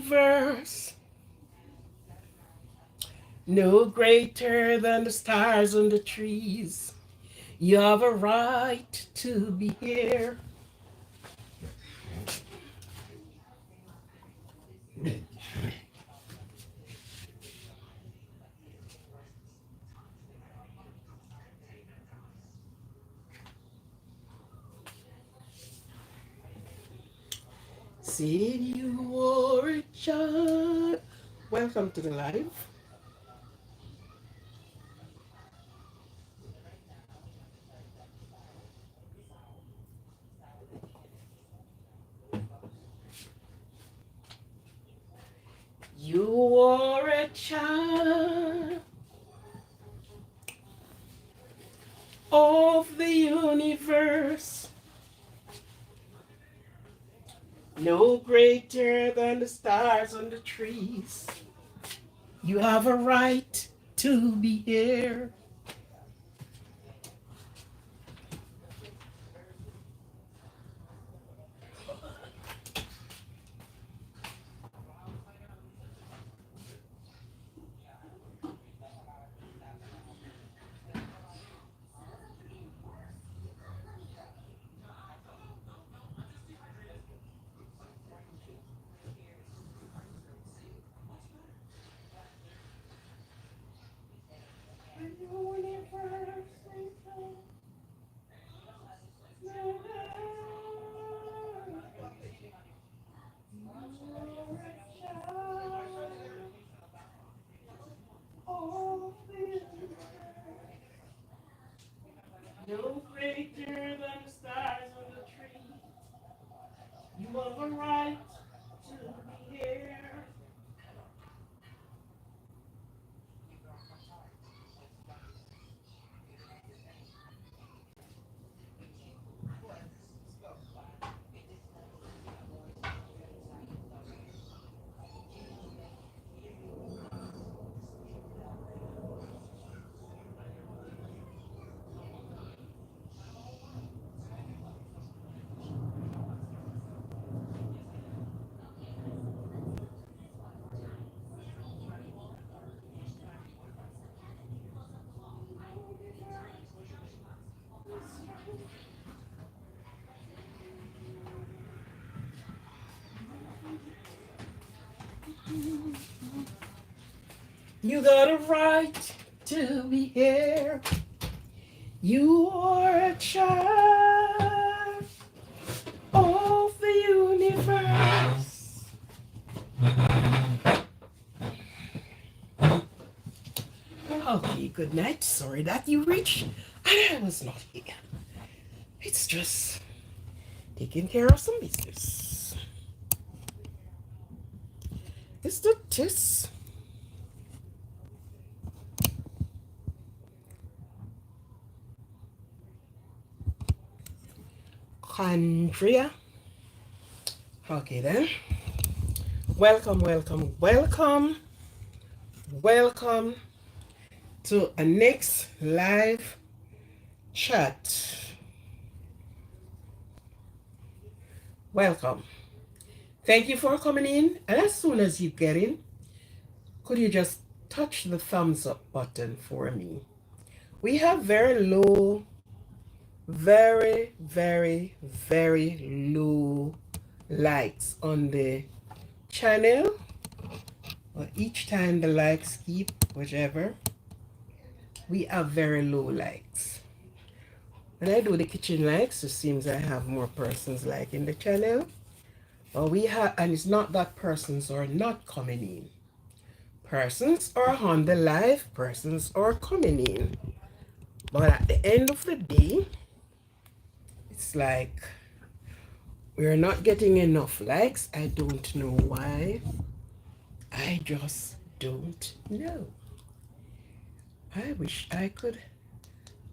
universe, no greater than the stars and the trees. You have a right to be here. Said you were a child. Welcome to the live. You are a child of the universe, no greater than the stars on the trees. You have a right to be here. No greater than the stars on the tree. You have a right to be here. You got a right to be here. You are a child of the universe. Okay, good night. Sorry that you reached and I was not here. It's just taking care of some business. It's the tis. Andrea. Okay then. Welcome, welcome, welcome, welcome to a next live chat. Welcome. Thank you for coming in. And as soon as you get in, could you just touch the thumbs up button for me? We have very low, very, very, very low likes on the channel. But each time the likes keep, whichever, we have very low likes. When I do the kitchen likes, it seems I have more persons liking the channel. But we have, and it's not that persons are not coming in. Persons are on the live, persons are coming in. But at the end of the day, it's like we're not getting enough likes. I don't know why. I just don't know. I wish I could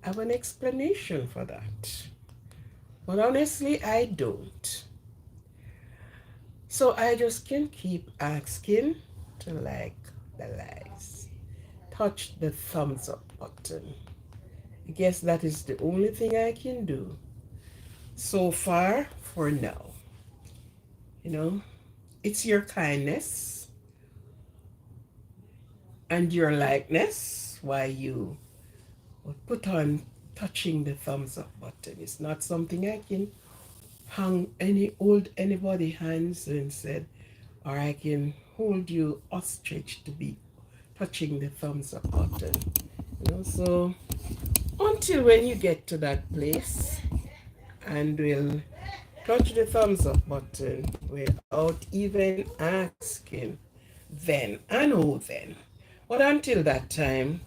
have an explanation for that. But honestly, I don't. So I just can keep asking to like the likes. Touch the thumbs up button. I guess that is the only thing I can do so far for now. You know, it's your kindness and your likeness why you would put on touching the thumbs up button. It's not something I can hold anybody hands and said, or I can hold you ostrich to be touching the thumbs up button. So until when you get to that place and will touch the thumbs up button without even asking, then I know then. But until that time,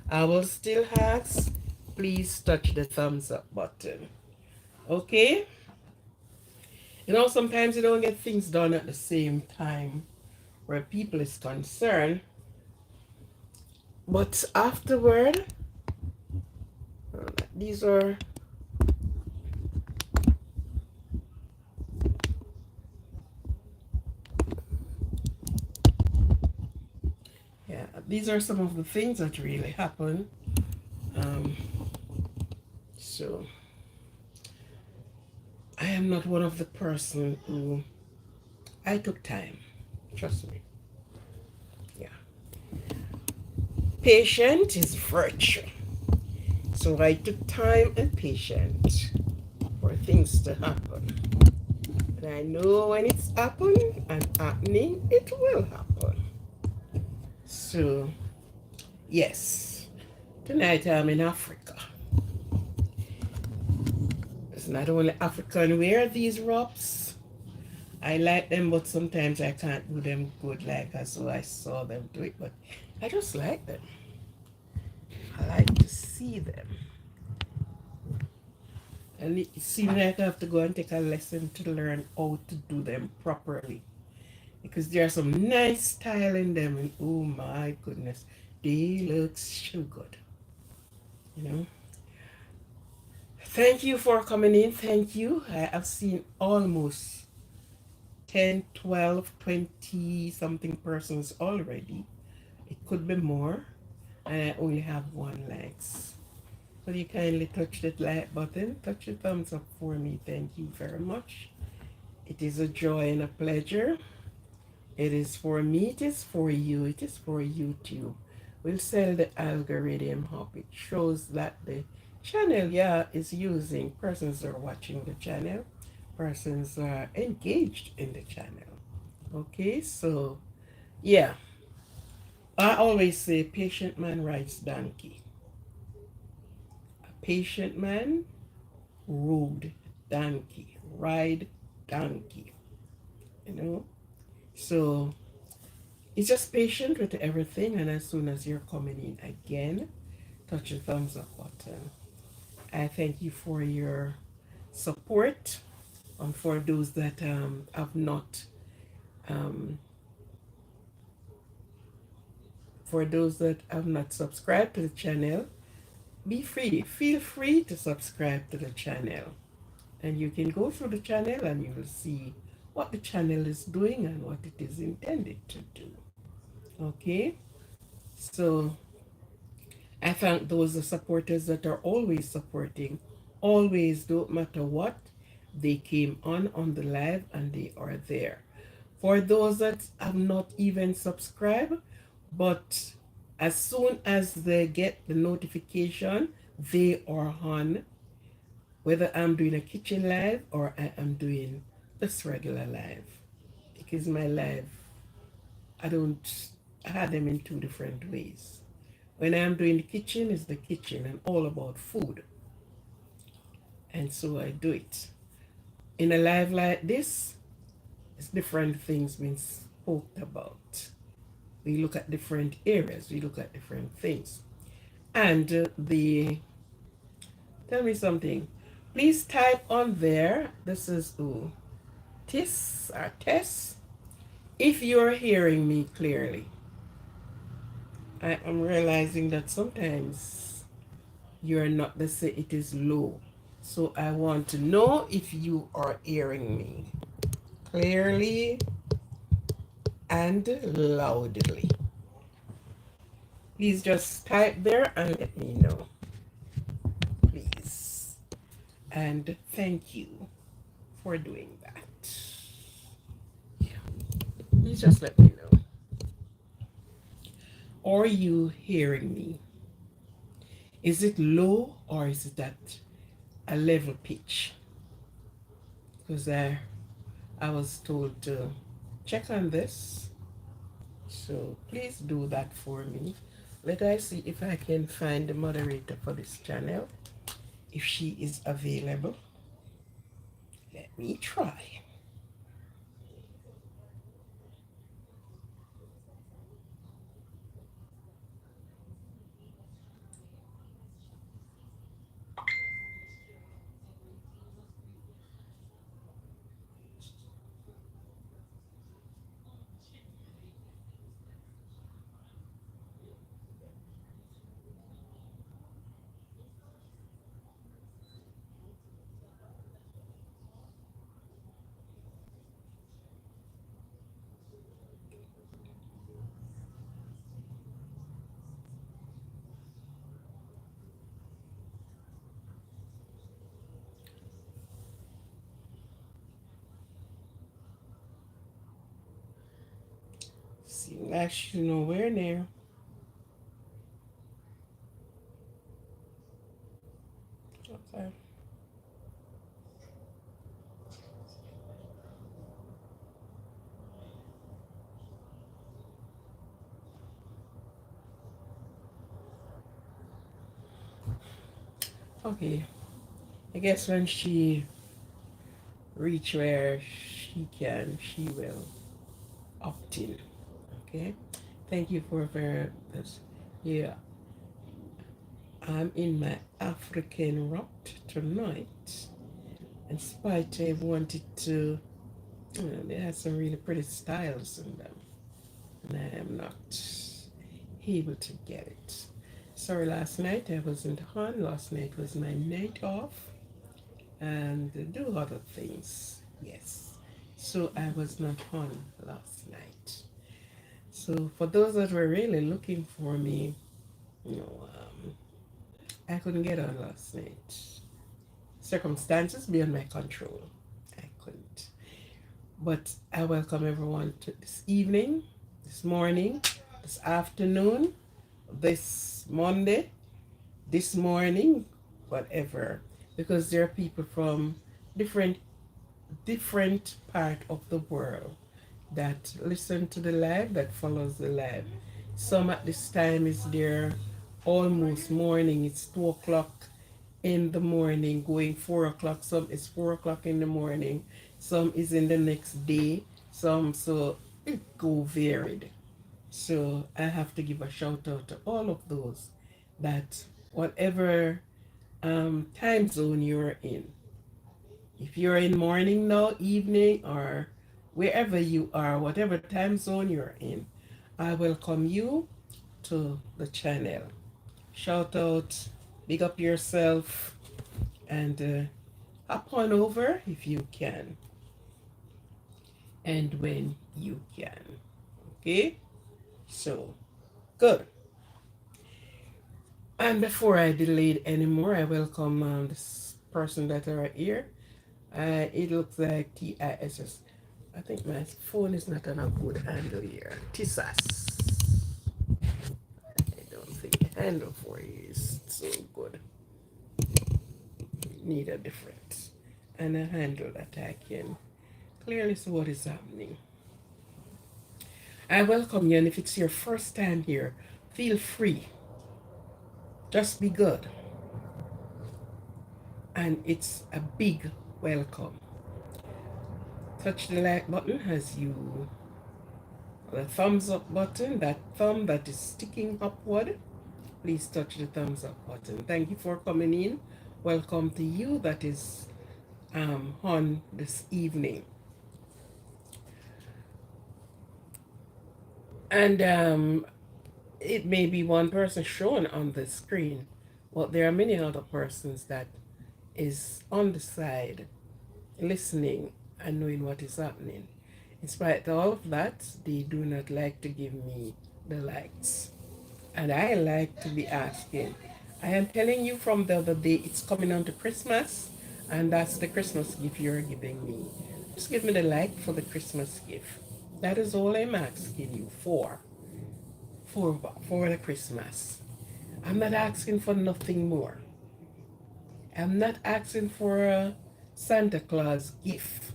I will still ask, please touch the thumbs up button. Okay? Sometimes you don't get things done at the same time where people is concerned. But afterward, these are these are some of the things that really happen. So I am not one of the person who I took time. Trust me. Yeah. Patient is virtue. So I took time and patience for things to happen. And I know when it's happening and happening, it will happen. So, yes, tonight I'm in Africa. It's not only African wear these wraps. I like them, but sometimes I can't do them good like as so I saw them do it. But I just like them. I like to see them. And it seems like I have to go and take a lesson to learn how to do them properly. Because there are some nice style in them, and oh my goodness, they look so good. Thank you for coming in. Thank you. I have seen almost 10, 12, 20 something persons already. It could be more. And I only have one likes. Will you kindly touch that like button? Touch the thumbs up for me. Thank you very much. It is a joy and a pleasure. It is for me, it is for you, it is for YouTube. We'll sell the algorithm up. It shows that the channel, is using, persons are watching the channel, persons are engaged in the channel. Okay, so yeah. I always say patient man rides donkey. A patient man rode donkey, ride donkey. So it's just patient with everything, and as soon as you're coming in again, touch the thumbs up button. I thank you for your support. For those that have not, for those that have not subscribed to the channel, feel free to subscribe to the channel, and you can go through the channel and you will see what the channel is doing and what it is intended to do. Okay, so I thank those supporters that are always supporting, always, don't matter what, they came on the live and they are there. For those that have not even subscribed, but as soon as they get the notification, they are on, whether I'm doing a kitchen live or I am doing this regular live. Because my live, I have them in two different ways. When I'm doing the kitchen, it's the kitchen and all about food. And so I do it. In a live like this, it's different things being spoke about. We look at different areas. We look at different things. And tell me something. Please type on there. This is Tis or Tess. If you're hearing me clearly. I am realizing that sometimes you're not, let's say it is low. So I want to know if you are hearing me clearly and loudly. Please just type there and let me know. Please. And thank you for doing that. Yeah. Please just let me know. Are you hearing me? Is it low or is it at a level pitch? Because I was told to check on this. So please do that for me. Let I see if I can find the moderator for this channel. If she is available, let me try. See, like she's nowhere near. Okay. Okay. I guess when she reach where she can, she will opt in. Okay. Thank you for this. Yeah, I'm in my African route tonight. In spite I wanted to, they have some really pretty styles in them, and I am not able to get it. Sorry, last night I wasn't on. Last night was my night off and do other things. Yes. So I was not on last night. So for those that were really looking for me, you know, I couldn't get on last night. Circumstances beyond my control. I couldn't. But I welcome everyone to this evening, this morning, this afternoon, this Monday, this morning, whatever. Because there are people from different part of the world that listen to the live, that follows the live. Some at this time is there almost morning. It's 2 o'clock in the morning, going 4 o'clock. Some is 4 o'clock in the morning. Some is in the next day. Some, so it go varied. So I have to give a shout out to all of those that whatever time zone you're in, if you're in morning now, evening, or wherever you are, whatever time zone you're in, I welcome you to the channel. Shout out, big up yourself, and hop on over if you can and when you can. Okay? So, good. And before I delay anymore, I welcome this person that are here. It looks like TISS. I think my phone is not on a good handle here. TISAS. I don't think the handle for you is so good. Need a different and a handle that I can clearly see what is happening. I welcome you, and if it's your first time here, feel free. Just be good. And it's a big welcome. Touch the like button as you, the thumbs up button, that thumb that is sticking upward. Please touch the thumbs up button. Thank you for coming in. Welcome to you that is on this evening. And it may be one person shown on the screen, but there are many other persons that is on the side listening and knowing what is happening. In spite of all of that, they do not like to give me the likes. And I like to be asking. I am telling you from the other day, it's coming on to Christmas, and that's the Christmas gift you're giving me. Just give me the like for the Christmas gift. That is all I'm asking you for the Christmas. I'm not asking for nothing more. I'm not asking for a Santa Claus gift.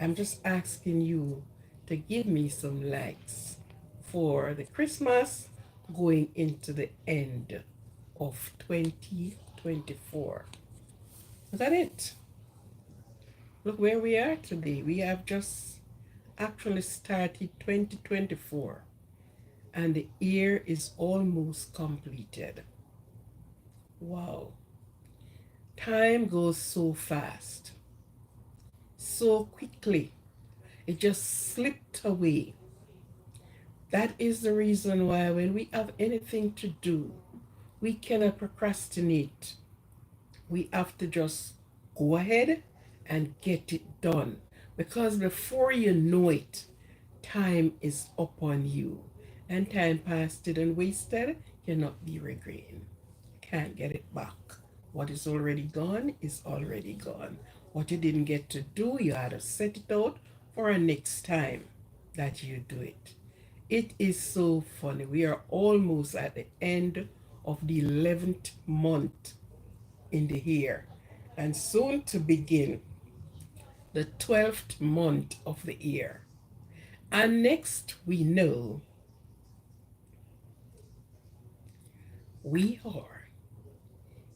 I'm just asking you to give me some likes for the Christmas going into the end of 2024. Is that it? Look where we are today. We have just actually started 2024 and the year is almost completed. Wow. Time goes so fast, so quickly. It just slipped away. That is the reason why when we have anything to do, we cannot procrastinate. We have to just go ahead and get it done. Because before you know it, time is upon you. And time passed and wasted cannot be regained. Can't get it back. What is already gone is already gone. What you didn't get to do, you had to set it out for a next time that you do it. It is so funny. We are almost at the end of the 11th month in the year and soon to begin the 12th month of the year. And next we know we are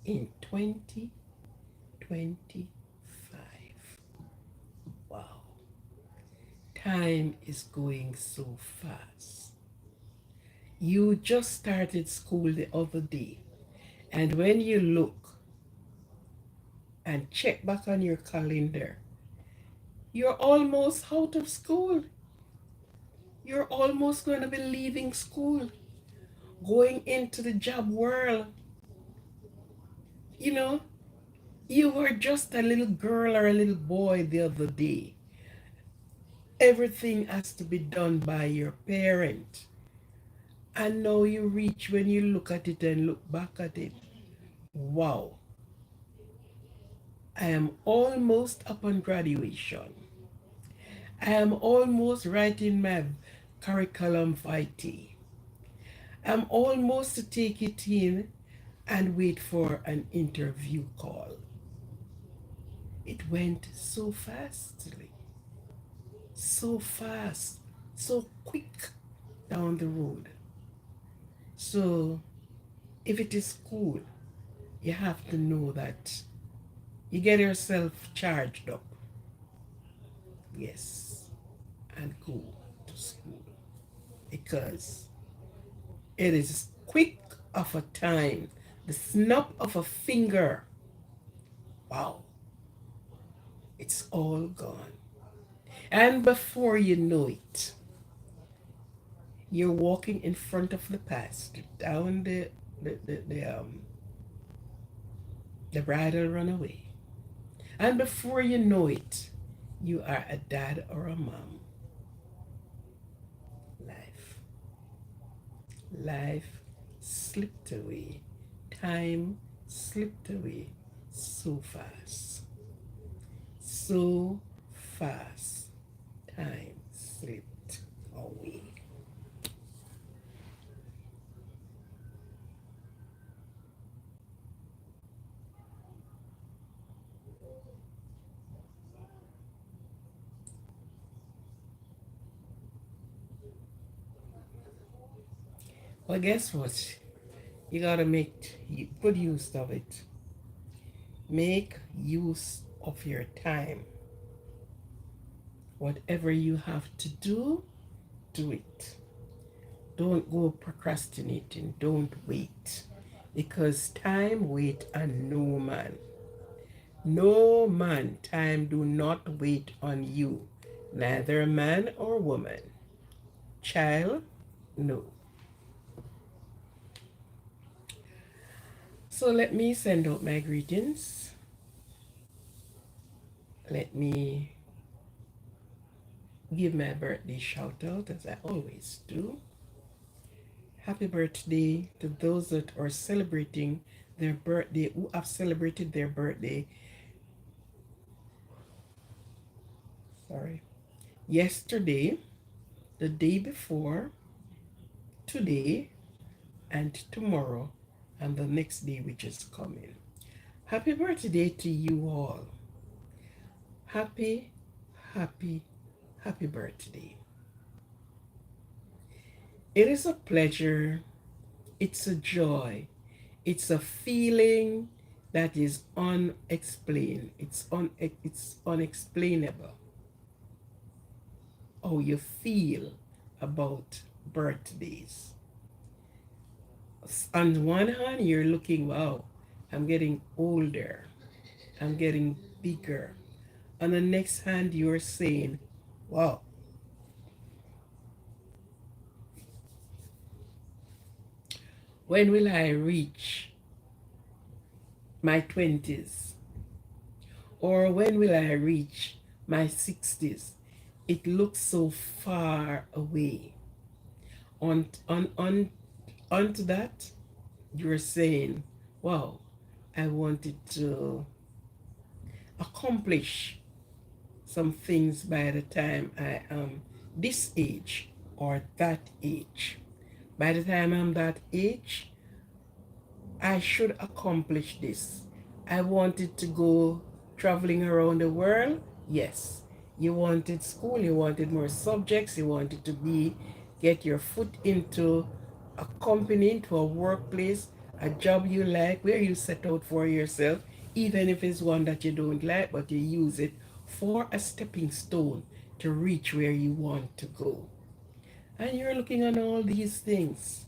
in 2025. Wow. Time is going so fast. You just started school the other day, and when you look and check back on your calendar, you're almost out of school. You're almost going to be leaving school, going into the job world. You know, you were just a little girl or a little boy the other day. Everything has to be done by your parent. And now you reach when you look at it and look back at it. Wow, I am almost upon graduation. I am almost writing my curriculum vitae. I'm almost to take it in and wait for an interview call. It went so fastly, so fast, so quick down the road. So if it is school, you have to know that you get yourself charged up. Yes, and go to school because it is quick of a time, the snap of a finger. Wow, it's all gone. And before you know it, you're walking in front of the past down the, the, the, um, the bridal runaway. And before you know it, you are a dad or a mom. Life. Life slipped away. Time slipped away so fast. So fast. Time slipped away. Well, guess what? You gotta make good use of it. Make use of your time. Whatever you have to do, do it. Don't go procrastinating. Don't wait. Because time wait on no man. No man, time do not wait on you. Neither man or woman. Child, no. So let me send out my greetings. Let me give my birthday shout out as I always do. Happy birthday to those that are celebrating their birthday, who have celebrated their birthday. Sorry. Yesterday, the day before, today, and tomorrow, and the next day which is coming. Happy birthday to you all. Happy, happy, happy birthday. It is a pleasure, it's a joy, it's a feeling that is unexplained. It's unexplainable how you feel about birthdays. On one hand, you're looking, wow, I'm getting older, I'm getting bigger. On the next hand, you're saying, wow, when will I reach my 20s? Or when will I reach my 60s? It looks so far away. Onto that, you're saying, wow, I wanted to accomplish some things by the time I am this age or that age. By the time I'm that age, I should accomplish this. I wanted to go traveling around the world. Yes. You wanted school, you wanted more subjects, you wanted to get your foot into a company, into a workplace, a job you like, where you set out for yourself, even if it's one that you don't like, but you use it for a stepping stone to reach where you want to go. And you're looking at all these things.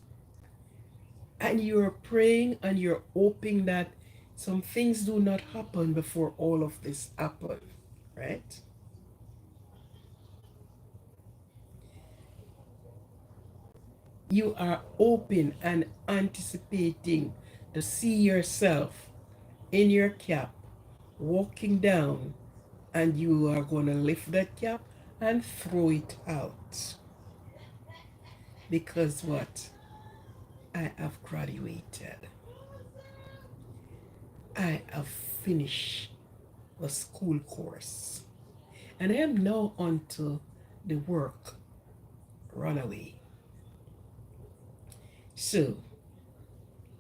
And you're praying and you're hoping that some things do not happen before all of this happen, right? You are hoping and anticipating to see yourself in your cap walking down, and you are going to lift that cap and throw it out. Because what? I have graduated. I have finished the school course. And I am now on to the work runaway. So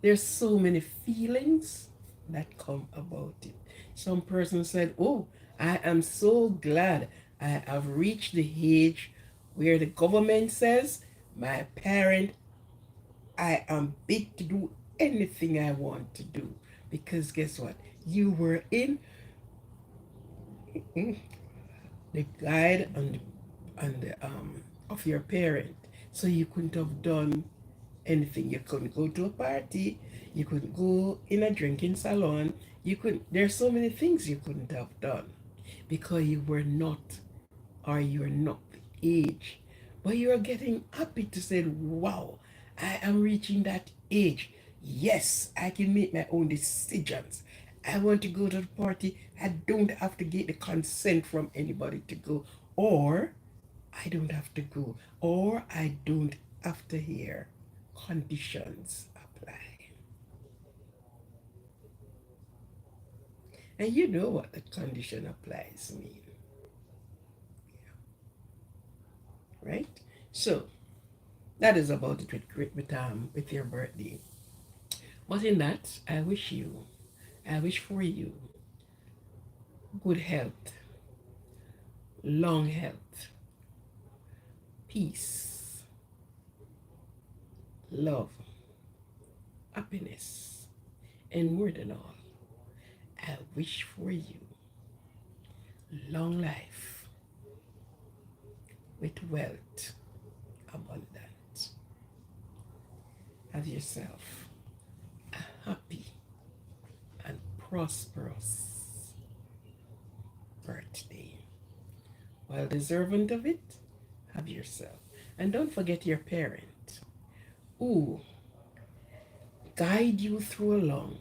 there's so many feelings that come about it. Some person said, oh, I am so glad I have reached the age where the government says my parent, I am big to do anything I want to do. Because guess what? You were in the guide and the of your parent. So you couldn't have done anything. You couldn't go to a party. You couldn't go in a drinking salon. You couldn't. There's so many things you couldn't have done because you were not, or you're not the age. But you are getting happy to say, wow, I am reaching that age. Yes, I can make my own decisions. I want to go to the party. I don't have to get the consent from anybody to go. Or I don't have to go. Or I don't have to hear conditions apply. And you know what the condition applies mean, right? So that is about it with your birthday. But in that, I wish for you good health, long health, peace, love, happiness, and more than all, I wish for you long life with wealth abundant. Have yourself a happy and prosperous birthday. Well deserving of it, have yourself. And don't forget your parent who guide you through along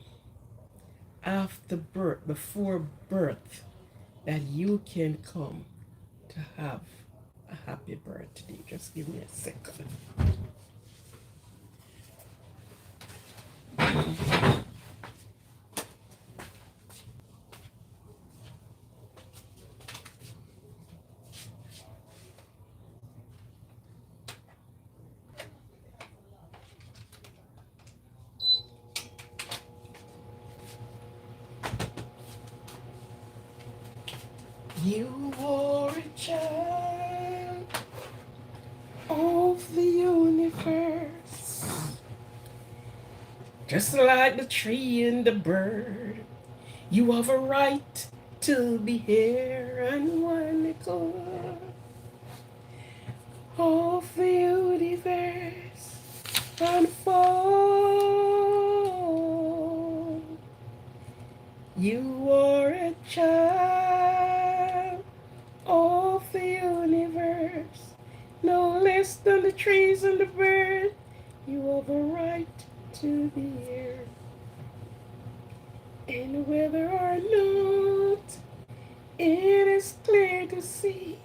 after birth, before birth, that you can come to have a happy birthday. Just give me a second. You are a child of the universe, just like the tree and the bird. You have a right to be here and one little of the universe unfold. You are a child of the universe, no less than the trees and the birds. You have a right to be here. And whether or not it is clear to see,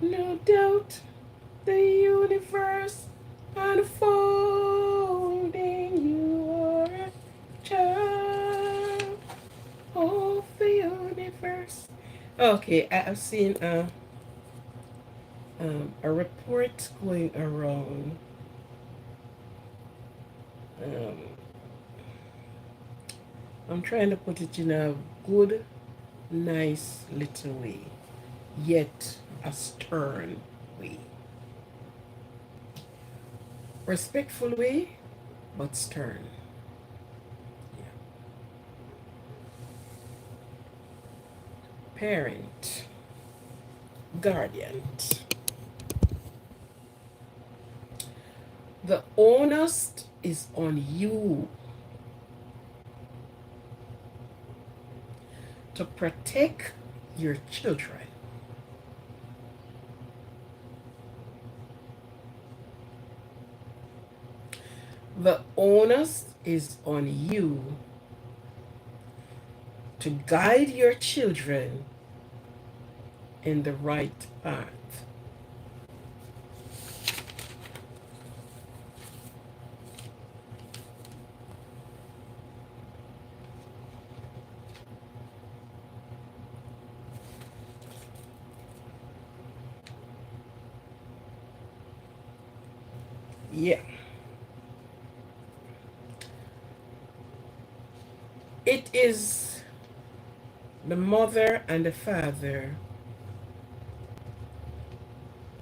no doubt the universe unfolding. You are a child of the universe. Okay, I have seen a report going around. Um, I'm trying to put it in a good, nice little way, yet a stern way. Respectful way, but stern. Yeah. Parent, guardian. The onus is on you to protect your children. The onus is on you to guide your children in the right path. Yeah. It is the mother and the father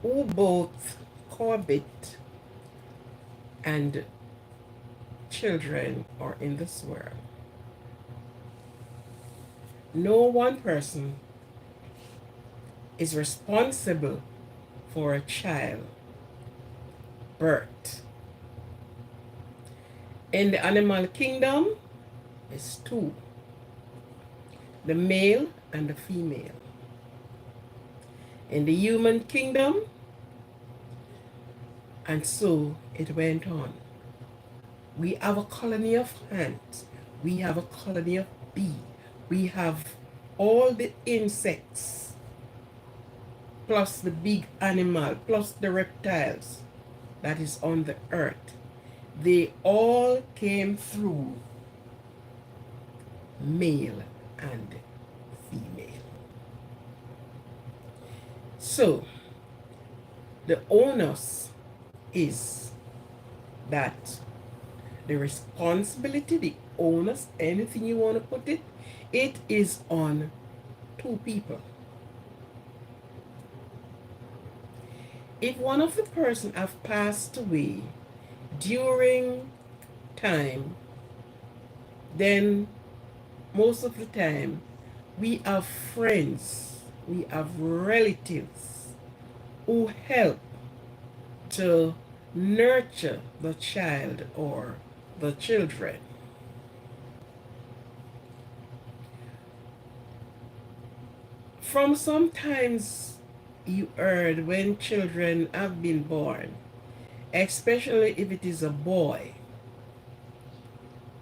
who both cohabit and children are in this world. No one person is responsible for a child birth. In the animal kingdom, it's two, the male and the female. In the human kingdom, and so it went on. We have a colony of ants. We have a colony of bees. We have all the insects, plus the big animal, plus the reptiles that is on the earth. They all came through male and female. So, the onus is that the responsibility, the onus, anything you want to put it, it is on two people. If one of the person have passed away during time, then most of the time we have friends, we have relatives who help to nurture the child or the children. From sometimes you heard when children have been born, especially if it is a boy,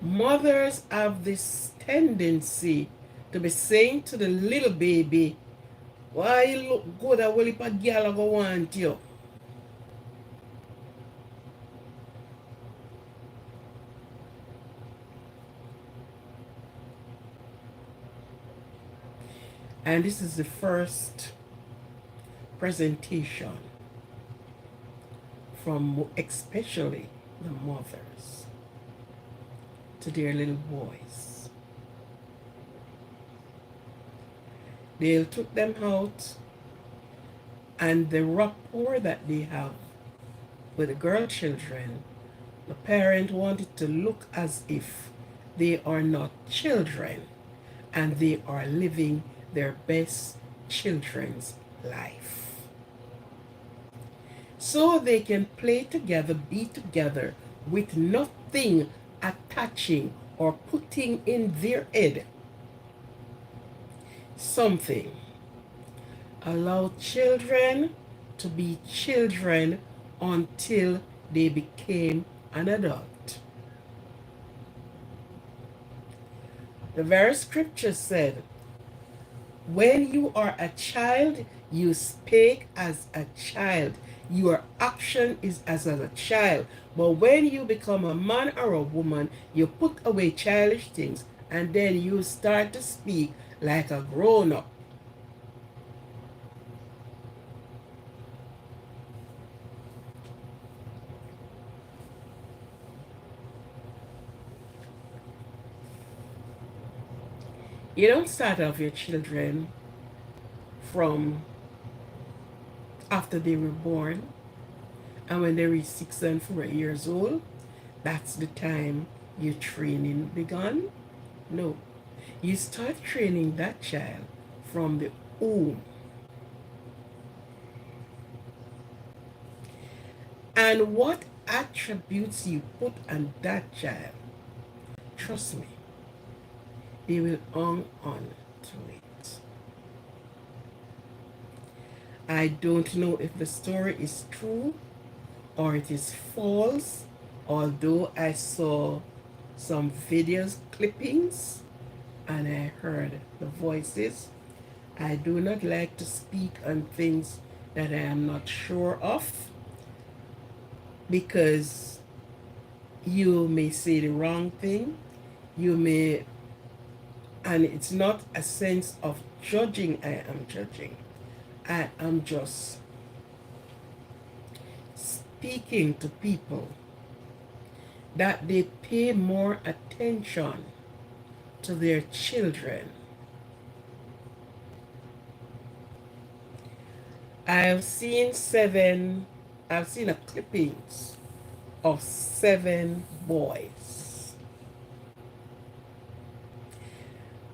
mothers have this tendency to be saying to the little baby, why you look good, I will if a girl go want you. And this is the first presentation from especially the mothers to their little boys. They'll took them out, and the rapport that they have with the girl children, the parent wanted to look as if they are not children and they are living their best children's life. So they can play together, be together with nothing attaching or putting in their head something. Allow children to be children until they became an adult. The very scripture said, when you are a child, you speak as a child. Your action is as a child. But when you become a man or a woman, you put away childish things and then you start to speak like a grown-up. You don't start off your children from after they were born and when they reach 6 and 4 years old, that's the time your training begun. No, you start training that child from the womb. And what attributes you put on that child, trust me, they will hang on to it. I don't know if the story is true or it is false, although I saw some videos clippings and I heard the voices. I do not like to speak on things that I am not sure of, because you may say the wrong thing, you may, and it's not a sense of judging. I am judging. I am just speaking to people that they pay more attention to their children. I've seen a clippings of 7 boys.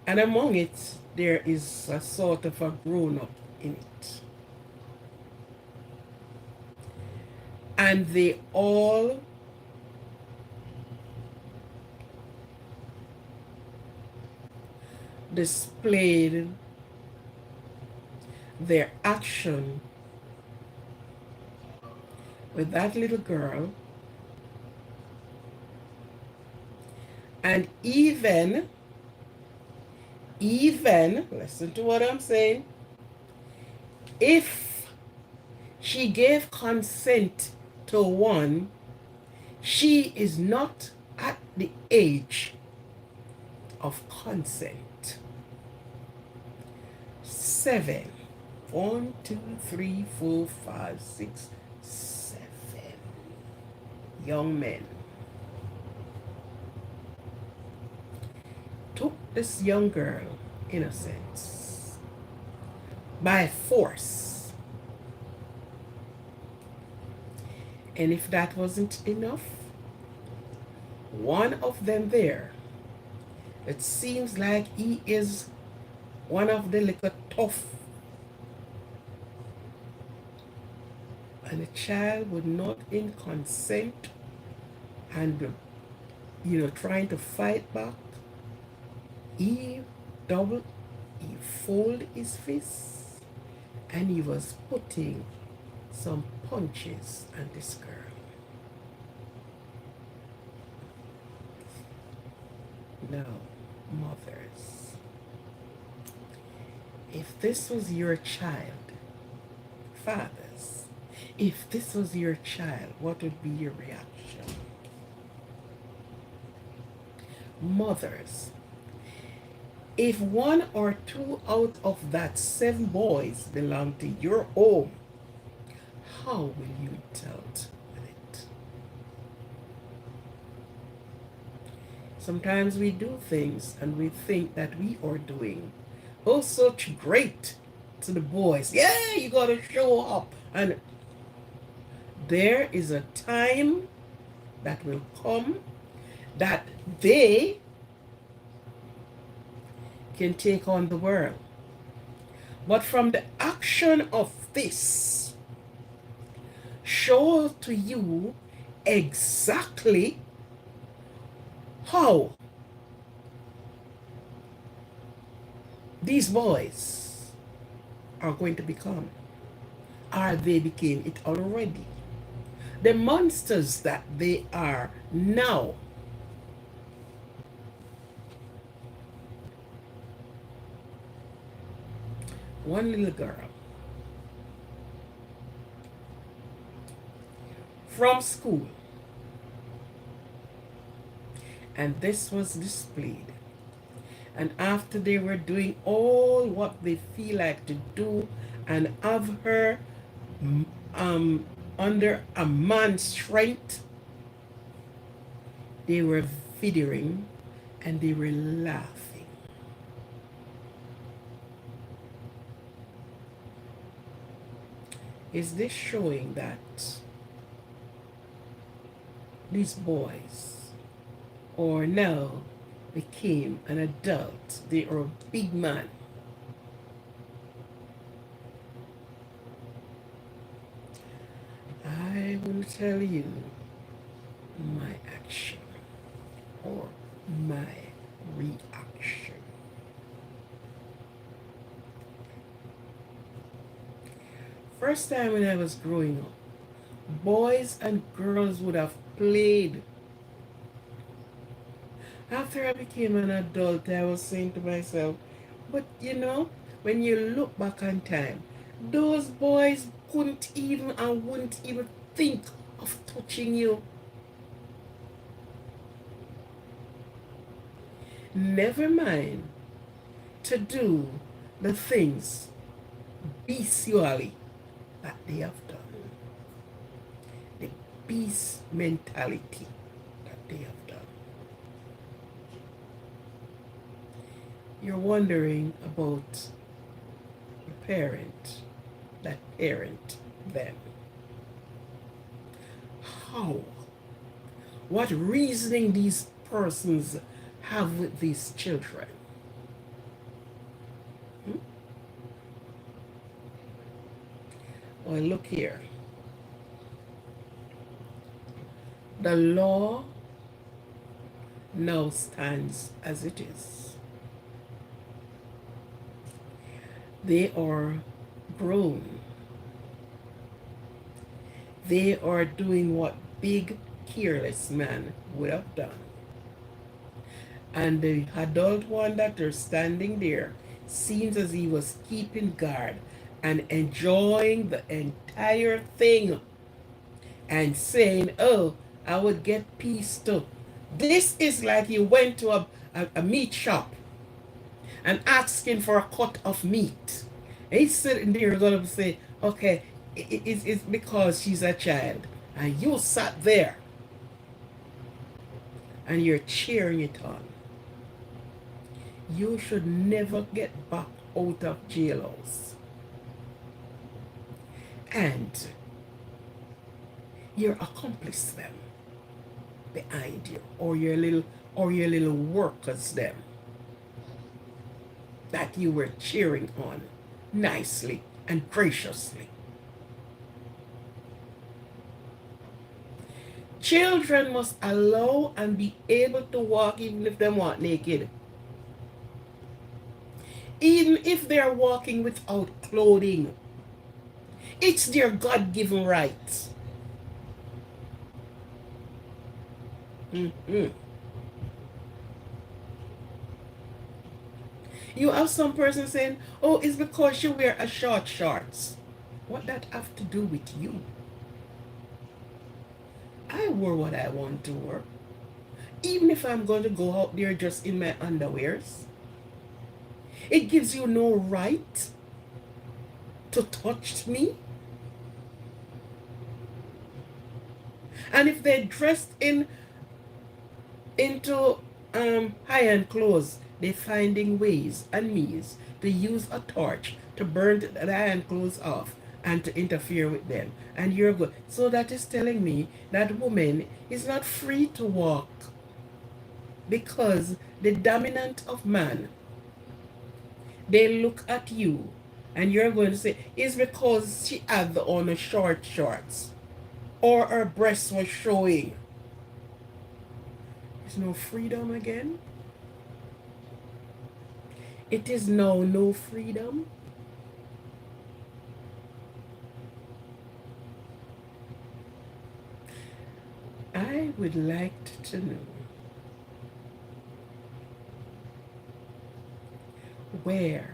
And among it, there is a sort of a grown-up in it. And they all displayed their action with that little girl, and even listen to what I'm saying, if she gave consent to one, she is not at the age of consent. 7. 1, 2, 3, 4, 5, 6, 7 young men took this young girl, innocence, by force. And if that wasn't enough, one of them there, it seems like he is one of the little tough, and the child would not in consent and trying to fight back. He folded his fists and he was putting some punches on this girl. Now, mothers, if this was your child, fathers, if this was your child, what would be your reaction? Mothers, if 1 or 2 out of that 7 boys belong to your home, how will you dealt with it? Sometimes we do things and we think that we are doing oh, such great to the boys. Yeah, you gotta show up. And there is a time that will come that they can take on the world. But from the action of this, show to you exactly how these boys are going to become, or they became it already. The monsters that they are now. One little girl from school, and this was displayed. And after they were doing all what they feel like to do, and have her under a man's strength, they were videoing and they were laughing. Is this showing that these boys or now became an adult? They are a big man. I will tell you my action or my reaction. First time when I was growing up, boys and girls would have played. After I became an adult, I was saying to myself, but you know, when you look back on time, those boys couldn't even and wouldn't even think of touching you. Never mind to do the things bestially that they have done. The beast mentality that they have done. You're wondering about the parent that parent them. How? What reasoning these persons have with these children? Well, look here. The law now stands as it is. They are grown. They are doing what big careless man would have done. And the adult one that are standing there seems as he was keeping guard and enjoying the entire thing and saying, oh, I would get peace too. This is like you went to a meat shop and asking for a cut of meat. And he's sitting there going to say, okay, it's because she's a child. And you sat there and you're cheering it on. You should never get back out of jailhouse. And your accomplice them behind you, or your little workers them that you were cheering on nicely and graciously. Children must allow and be able to walk even if they want naked. Even if they're walking without clothing. It's their God-given right. Mm-hmm. You have some person saying, oh, it's because you wear a short shorts. What that have to do with you? I wore what I want to wear. Even if I'm going to go out there just in my underwears. It gives you no right to touch me. And if they're dressed into high-end clothes, they're finding ways and means to use a torch to burn the iron clothes off and to interfere with them. And you're good. So that is telling me that woman is not free to walk because the dominant of man, they look at you and you're going to say, it's because she had on a short shorts or her breasts was showing. There's no freedom again. It is now no freedom. I would like to know where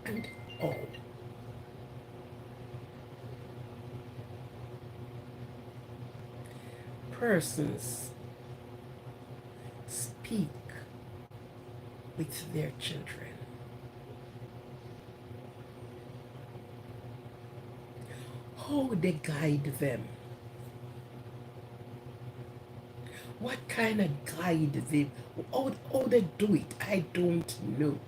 and all persons speak with their children. How they guide them. What kind of guide they, how they do it, I don't know.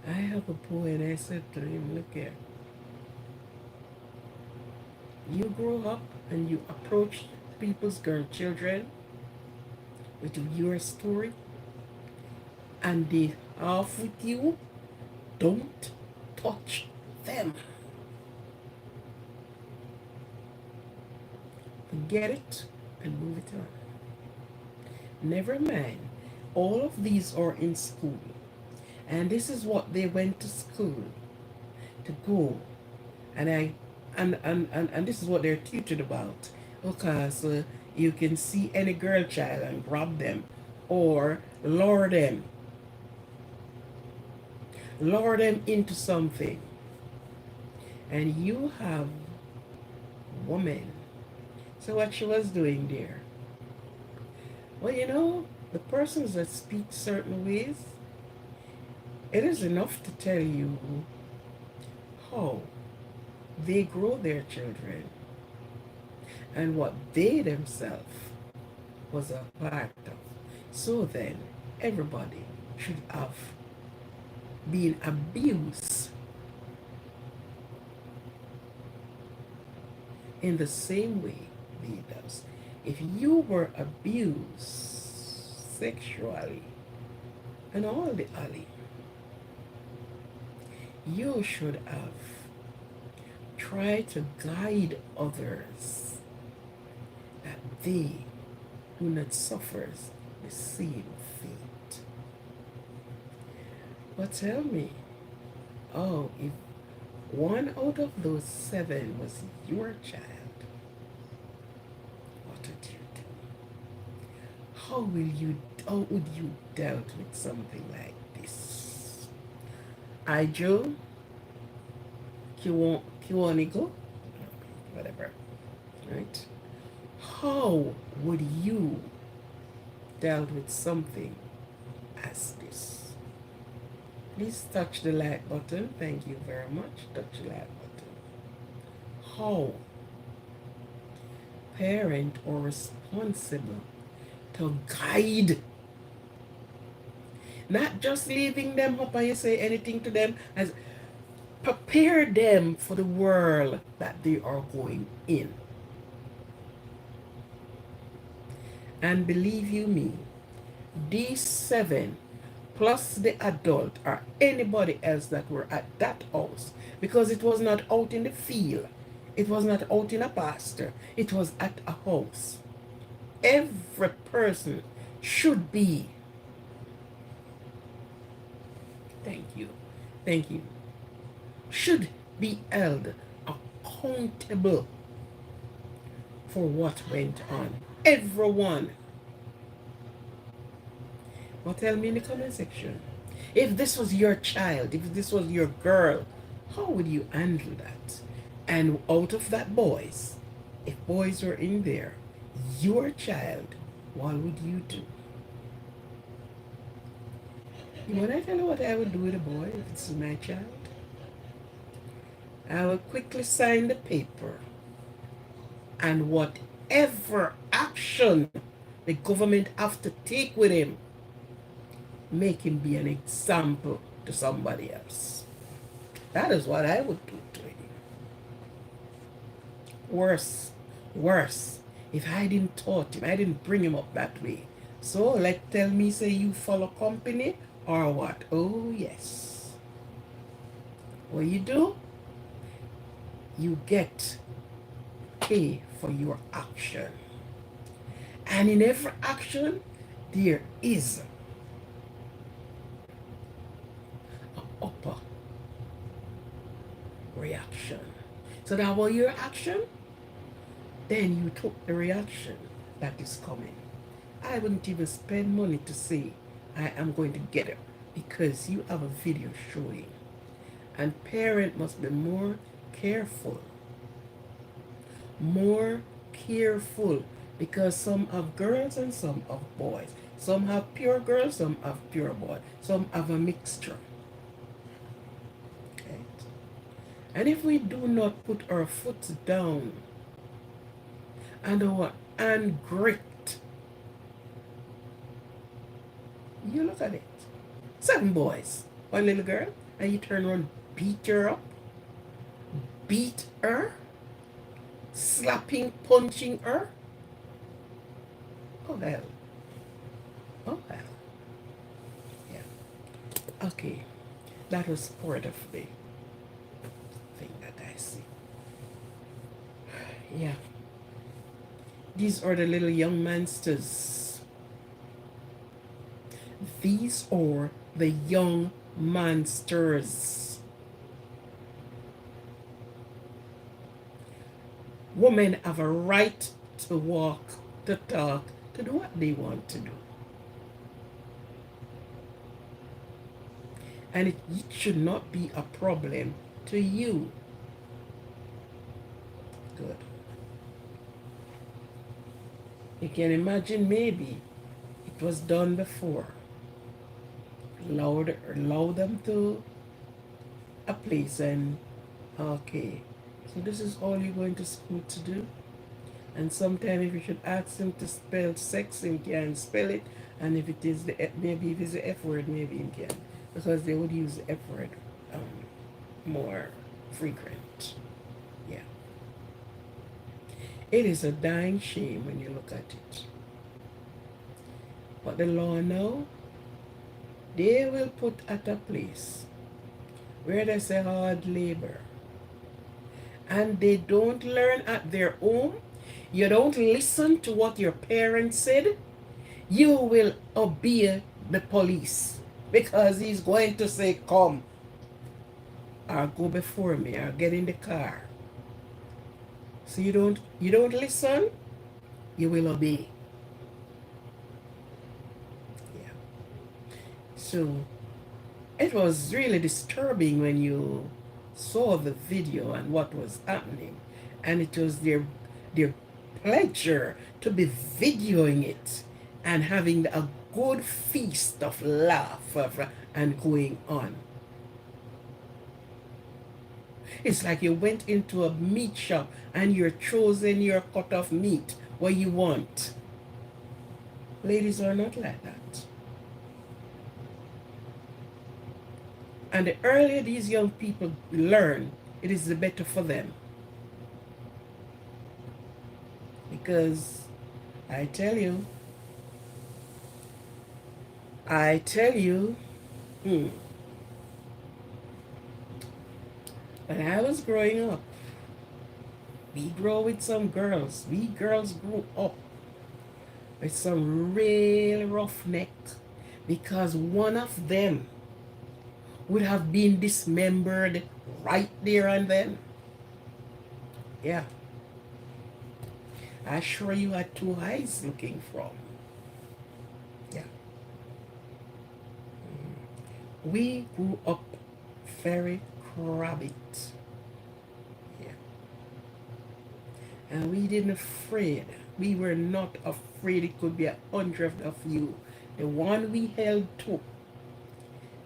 I have a boy and I said to him, look here, you grow up and you approach people's grandchildren with your story and they off with you, don't touch them. Forget it and move it on. Never mind, all of these are in school. And this is what they went to school to go. And this is what they're teaching about. Because you can see any girl child and grab them or lure them into something. And you have woman. So what she was doing there? Well, you know, the persons that speak certain ways, it is enough to tell you how they grow their children and what they themselves was a part of. So then, everybody should have been abused in the same way they does. If you were abused sexually and all the alley, you should have tried to guide others that they do not suffer the same fate. But tell me, oh, if one out of those 7 was your child, what would you do? How would you deal with something like this? I, Joe, Kiwanigo, whatever, right? How would you deal with something as this? Please touch the like button. Thank you very much. Touch the like button. How parent or responsible to guide, not just leaving them up and you say anything to them, as prepare them for the world that they are going in. And believe you me, these 7 plus the adult or anybody else that were at that house, because it was not out in the field, it was not out in a pasture, it was at a house. Every person should be, thank you, should be held accountable for what went on. Everyone. Well, tell me in the comment section, if this was your child, if this was your girl, how would you handle that? And out of that boys, if boys were in there, your child, what would you do? When I tell you what I would do with a boy if it's my child, I will quickly sign the paper, and whatever action the government have to take with him, make him be an example to somebody else. That is what I would do to him. Worse, worse, if I didn't taught him, I didn't bring him up that way. So, like, tell me, say you follow company or what? Oh, yes. What you do? You get pay for your action. And in every action, there is an upper reaction. So that was your action, then you took the reaction that is coming. I wouldn't even spend money to say I am going to get it because you have a video showing. And parent must be more careful. More careful, because some have girls and some have boys. Some have pure girls, some have pure boys. Some have a mixture. Okay. And if we do not put our foot down and grit, you look at it. 7 boys, 1 little girl, and you turn around, beat her up, beat her, slapping, punching her. Oh hell. Oh hell. Yeah. Okay. That was part of the thing that I see. Yeah. These are the little young monsters. These are the young monsters. Women have a right to walk, to talk, to do what they want to do. And it should not be a problem to you. Good. You can imagine maybe it was done before. Allow them to a place and okay, so this is all you're going to school to do. And sometimes if you should ask him to spell sex, he can spell it. And if it is maybe if it's the F word, maybe he can, because they would use the F word more frequent. Yeah. It is a dying shame when you look at it. But the law now, they will put at a place where there's a hard labor. And they don't learn at their home. You don't listen to what your parents said. You will obey the police because he's going to say, come, or go before me, or get in the car. So you don't listen, you will obey. Yeah. So it was really disturbing when you saw the video and what was happening, and it was their pleasure to be videoing it and having a good feast of laugh and going on. It's like you went into a meat shop and you're choosing your cut of meat, what you want. Ladies are not like that. And the earlier these young people learn, it is the better for them. Because I tell you, when I was growing up, we grew with some girls. We girls grew up with some real roughneck, because one of them would have been dismembered right there and then. Yeah. I sure you had 2 eyes looking from. Yeah. We grew up very crabby. Yeah. And we didn't afraid. We were not afraid it could be 100 of you. The one we held to,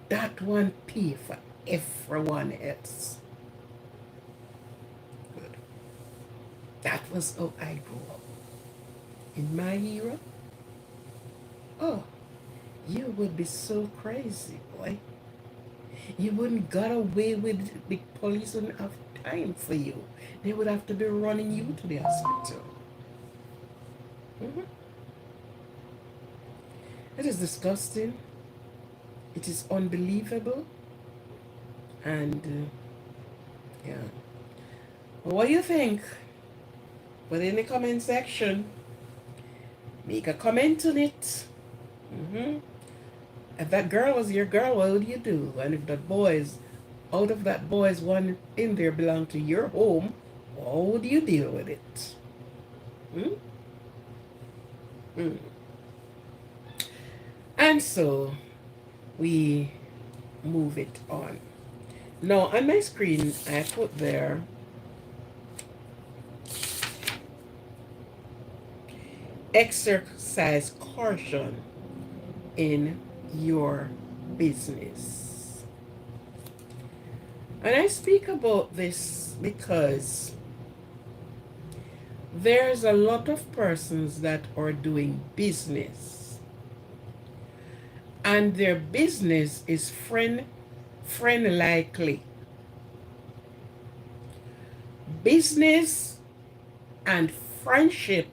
that one pay for everyone else. That was how I grew up. In my era, oh, you would be so crazy, boy. You wouldn't got away with the police wouldn't have time for you. They would have to be running you to the hospital. Mhm. It is disgusting. It is unbelievable. And yeah. What do you think? Put it in the comment section. Make a comment on it. Hmm. If that girl was your girl, what would you do? And if that boys, out of that boys, one in there belonged to your home, how would you deal with it? Hmm? Hmm. And so we move it on. Now on my screen, I put there exercise caution in your business. And I speak about this because there's a lot of persons that are doing business and their business is friend likely. Business and friendship,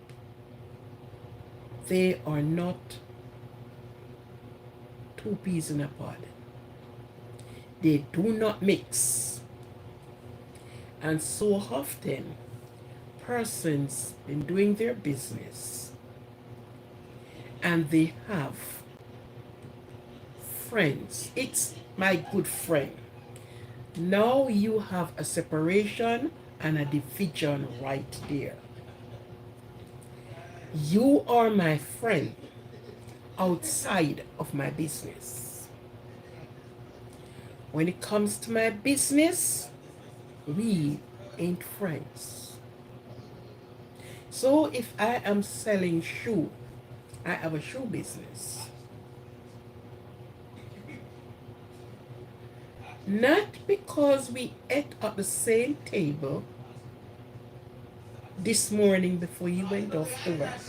they are not two peas in a pod. They do not mix. And so often, persons in doing their business and they have friends. It's my good friend. Now you have a separation and a division right there. You are my friend outside of my business. When it comes to my business, we ain't friends. So if I am selling shoe, I have a shoe business. Not because we ate at the same table this morning before you went off to work.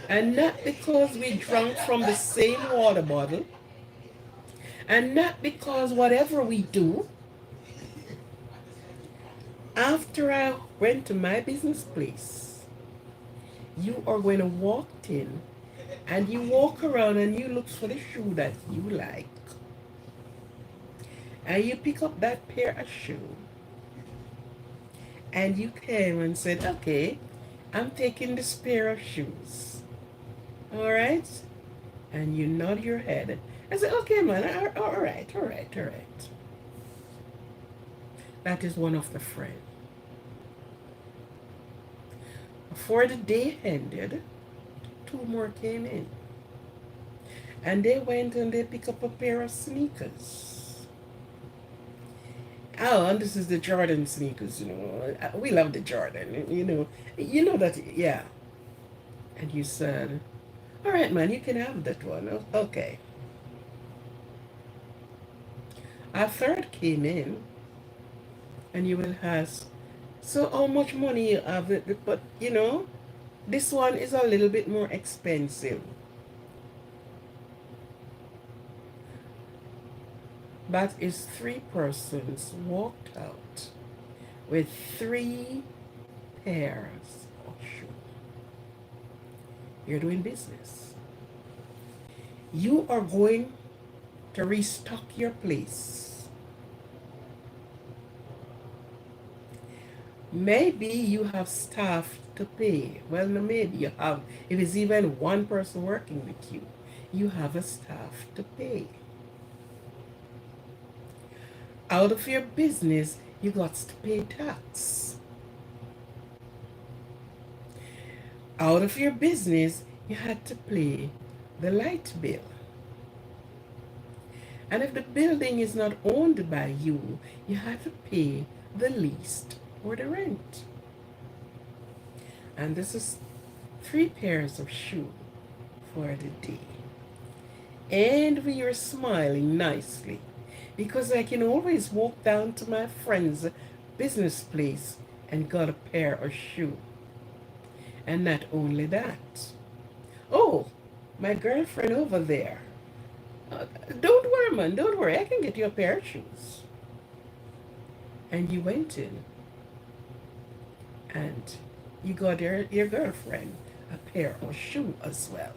And not because we drank from the same water bottle. And not because whatever we do, after I went to my business place, you are going to walk in and you walk around and you look for the shoe that you like. And you pick up that pair of shoe and you came and said, okay, I'm taking this pair of shoes. All right? And you nod your head. I said, okay, man, all right. That is one of the friends. Before the day ended, two more came in. And they went and they picked up a pair of sneakers. Oh, and this is the Jordan sneakers, you know. We love the Jordan, you know. You know that, yeah. And you said, all right, man, you can have that one. Okay. A third came in, and you will ask, so how much money you have? But, you know, this one is a little bit more expensive. That is three persons walked out with three pairs of shoes. You're doing business. You are going to restock your place. Maybe you have staff to pay. Well, no, maybe you have, if it's even one person working with you, you have a staff to pay. Out of your business, you got to pay tax. Out of your business, you had to pay the light bill. And if the building is not owned by you, you have to pay the lease or the rent. And this is three pairs of shoes for the day. And we are smiling nicely because I can always walk down to my friend's business place and got a pair of shoes. And not only that, oh, my girlfriend over there, don't worry, man, don't worry, I can get you a pair of shoes. And you went in and you got your girlfriend a pair of shoes as well.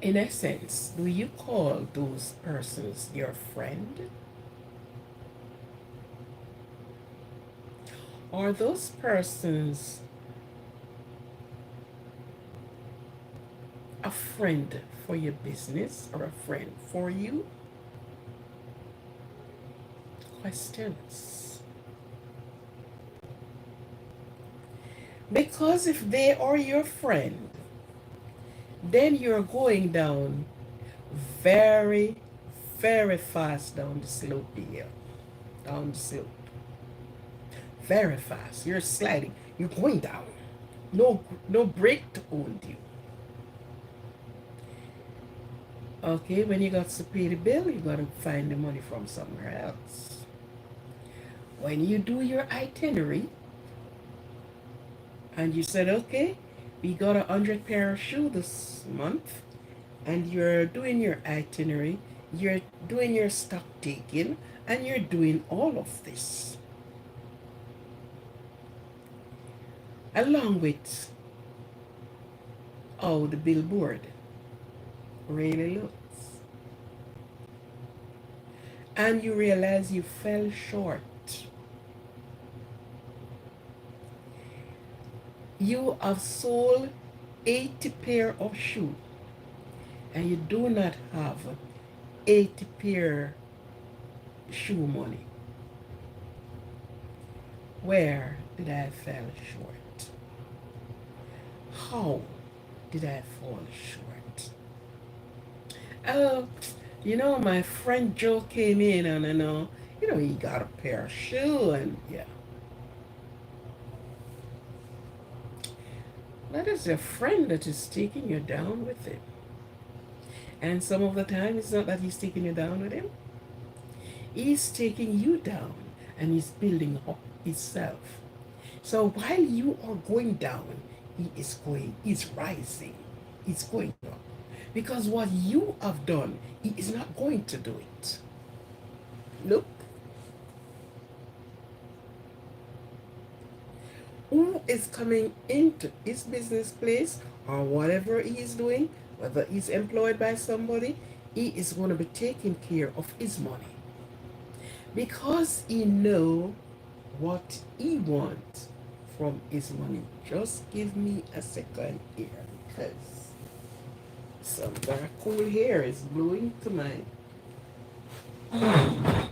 In essence, do you call those persons your friend? Are those persons a friend for your business or a friend for you? Questions. Because if they are your friend, then you're going down very, very fast down the slope here. Down the slope. Very fast. You're sliding. You're going down. No brake to hold you. Okay, when you got to pay the bill, you gotta find the money from somewhere else. When you do your itinerary, and you said, okay, we got 100 pair of shoes this month, and you're doing your itinerary, you're doing your stock taking, and you're doing all of this. Along with how the billboard really looks. And you realize you fell short. You have sold 80 pair of shoes and you do not have 80 pair shoe money. Where did I fall short? How did I fall short? My friend Joe came in and he got a pair of shoes and yeah. That is a friend that is taking you down with him. And some of the time it's not that he's taking you down with him. He's taking you down and he's building up himself. So while you are going down, he's rising, he's going up. Because what you have done, he is not going to do it. Nope. Who is coming into his business place or whatever he is doing, whether he's employed by somebody, he is going to be taking care of his money. Because he know what he wants from his money. Just give me a second here because some very cool hair is blowing to my back.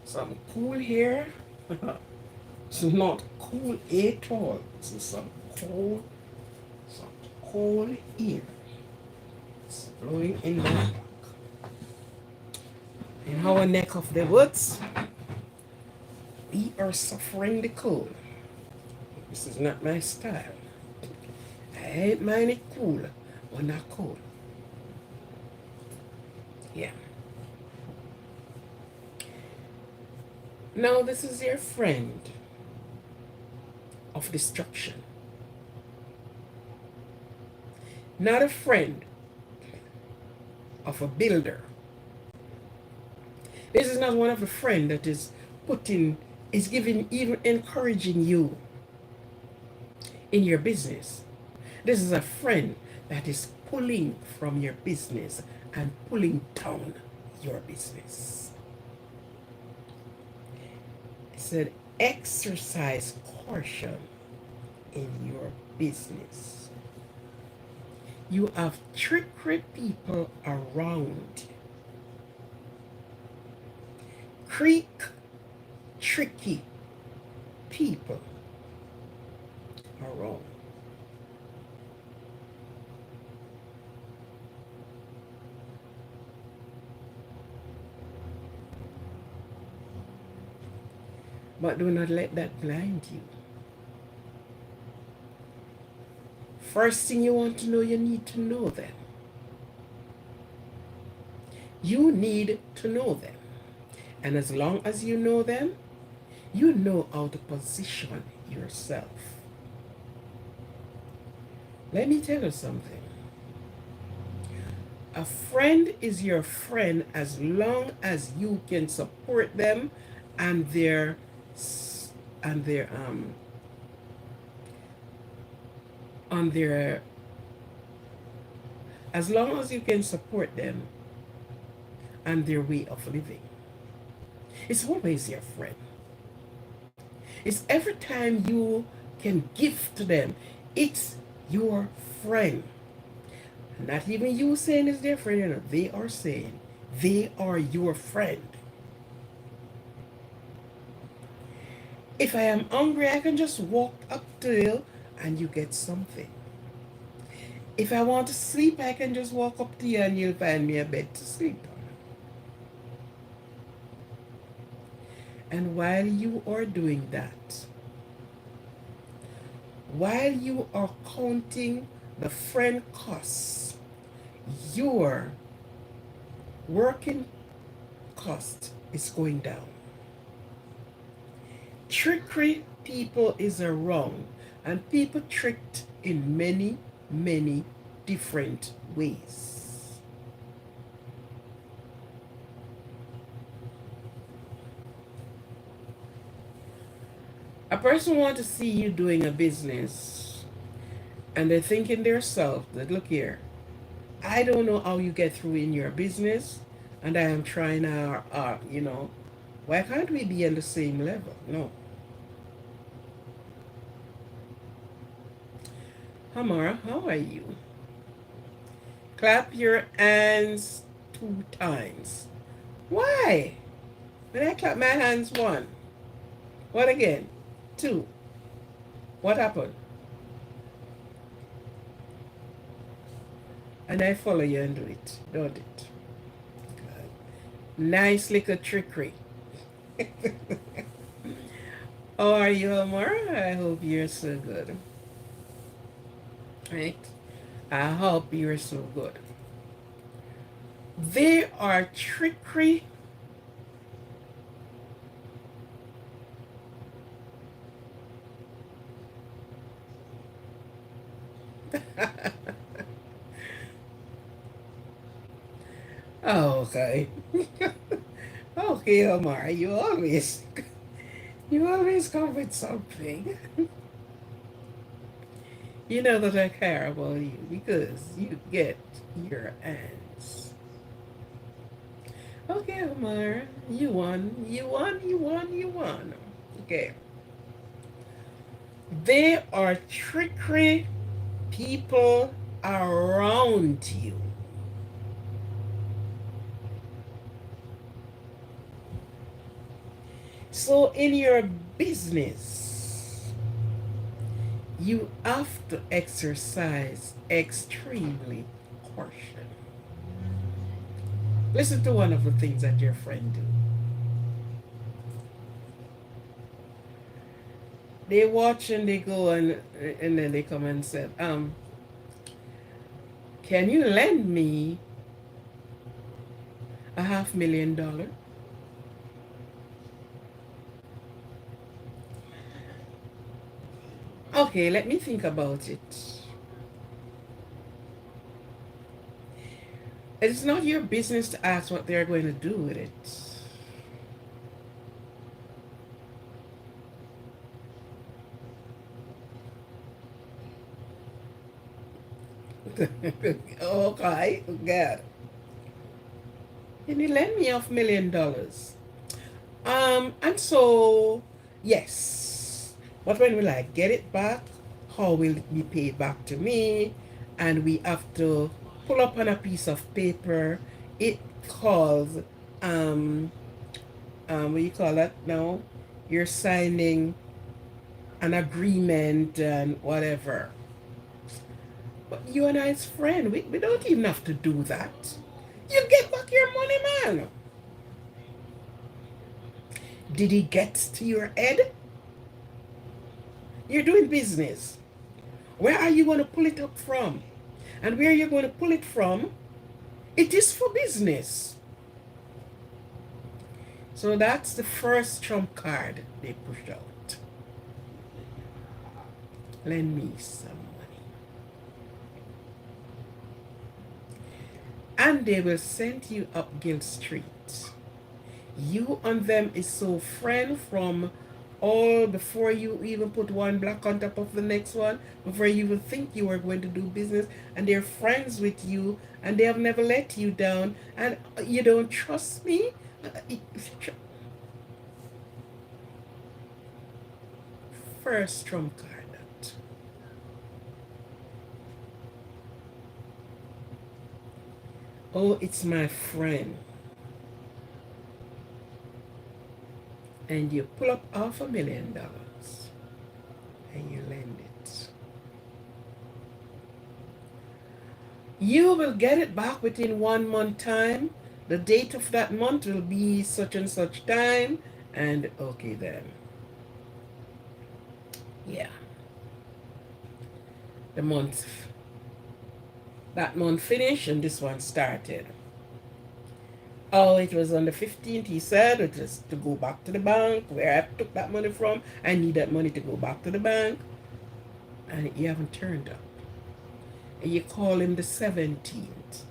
Some cool hair. It's not cool at all. It's some cool air. It's blowing in my back. In our neck of the woods, we are suffering the cold. This is not my style. I ain't mind it cool, but not cold. Yeah. Now this is your friend of destruction. Not a friend of a builder. This is not one of a friend that is giving, even encouraging you in your business. This is a friend that is pulling from your business and pulling down your business. It said, exercise caution in your business. You have trickery people around. Tricky people around. But do not let that blind you. First thing you want to know, you need to know them. You need to know them. And as long as you know them, you know how to position yourself. Let me tell you something. A friend is your friend as long as you can support them and and their on their as long as you can support them and their way of living. It's always your friend. It's every time you can give to them. It's your friend. Not even you saying it's their friend, you know. They are saying they are your friend. If I am hungry, I can just walk up to you and you get something. If I want to sleep, I can just walk up to you and you'll find me a bed to sleep on. And while you are doing that, while you are counting the friend costs, your working cost is going down. Trickery people is around, and people tricked in many, many different ways. A person wants to see you doing a business, and they're thinking to themselves that, look here, I don't know how you get through in your business, and I am trying our, why can't we be on the same level? No. Hamara, how are you? Clap your hands 2 times. Why? When I clap my hands 1. What again? 2. What happened? And I follow you and do it, don't it? Nice little trickery. How are you, Amara? I hope you're so good. Right? I hope you're so good. They are trickery. Oh, okay. Okay, Omar, you always come with something. You know that I care about you because you get your hands. Okay, Omar, you won, you won, you won, you won. Okay. They are trickery people around you. So in your business, you have to exercise extremely caution. Listen to one of the things that your friend do. They watch and they go and then they come and said, can you lend me $500,000? Okay, let me think about it. It's not your business to ask what they're going to do with it. Okay, God. Can you lend me $500,000? And so, yes. But when will I get it back? How will it be paid back to me? And we have to pull up on a piece of paper. It calls, what do you call that now? You're signing an agreement and whatever. But you and I's friend, we don't even have to do that. You get back your money, man. Did he get to your head? You're doing business. Where are you going to pull it up from? And where you're going to pull it from, it is for business. So that's the first trump card they pushed out. Lend me some money. And they will send you up Guild Street. You and them is so friend from all before you even put one black on top of the next one, before you even think you are going to do business, and they're friends with you and they have never let you down, and you don't trust me? First trump card. Oh, it's my friend. And you pull up $500,000 and you lend it. You will get it back within 1 month time. The date of that month will be such and such time. And okay then. Yeah. The month, that month finished and this one started. Oh, it was on the 15th, he said, it was to go back to the bank where I took that money from. I need that money to go back to the bank. And you haven't turned up. And you call him the 17th.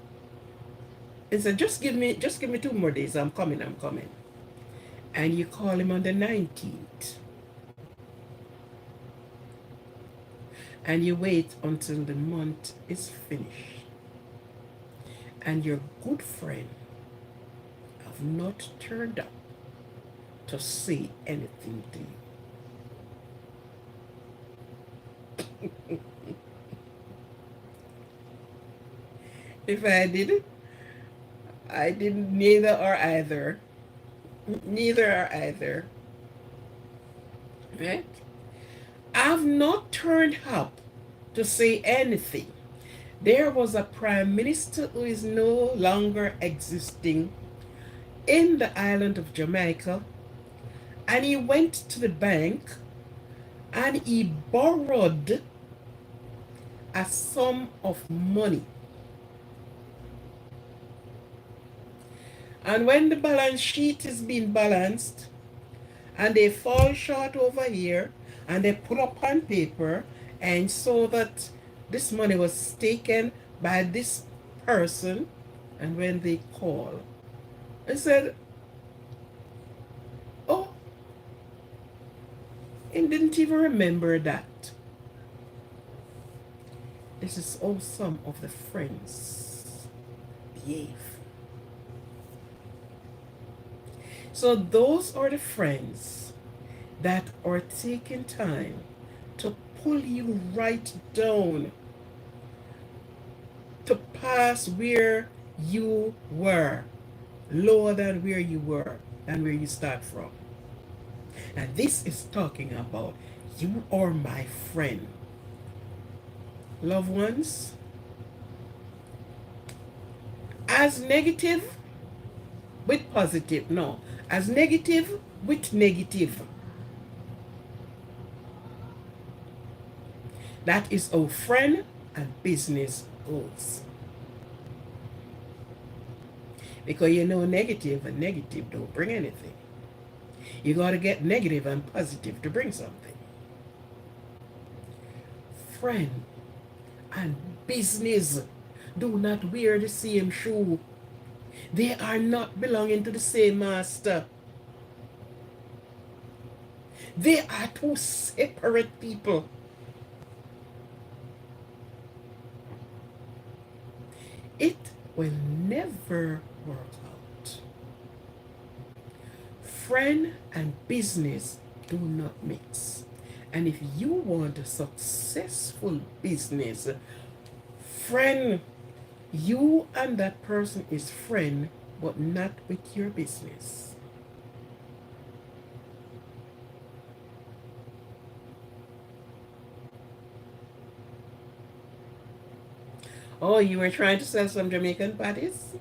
He said, just give me 2 more days. I'm coming. And you call him on the 19th. And you wait until the month is finished. And your good friend have not turned up to say anything to you. If I did, I didn't neither or either. Neither or either. Right? I've not turned up to say anything. There was a prime minister who is no longer existing in the island of Jamaica, and he went to the bank and he borrowed a sum of money. And when the balance sheet is being balanced and they fall short over here and they put up on paper and so that this money was taken by this person, and when they call, I said, oh, and didn't even remember that. This is how some of the friends behave. So those are the friends that are taking time to pull you right down, to pass where you were, lower than where you were, than where you start from. And this is talking about you are my friend. Loved ones, as negative with positive, no, as negative with negative. That is how friend and business goes. Because you know negative and negative don't bring anything. You got to get negative and positive to bring something. Friend and business do not wear the same shoe. They are not belonging to the same master. They are two separate people. It will never work out. Friend and business do not mix. And if you want a successful business, friend, you and that person is friend, but not with your business. Oh, you were trying to sell some Jamaican patties?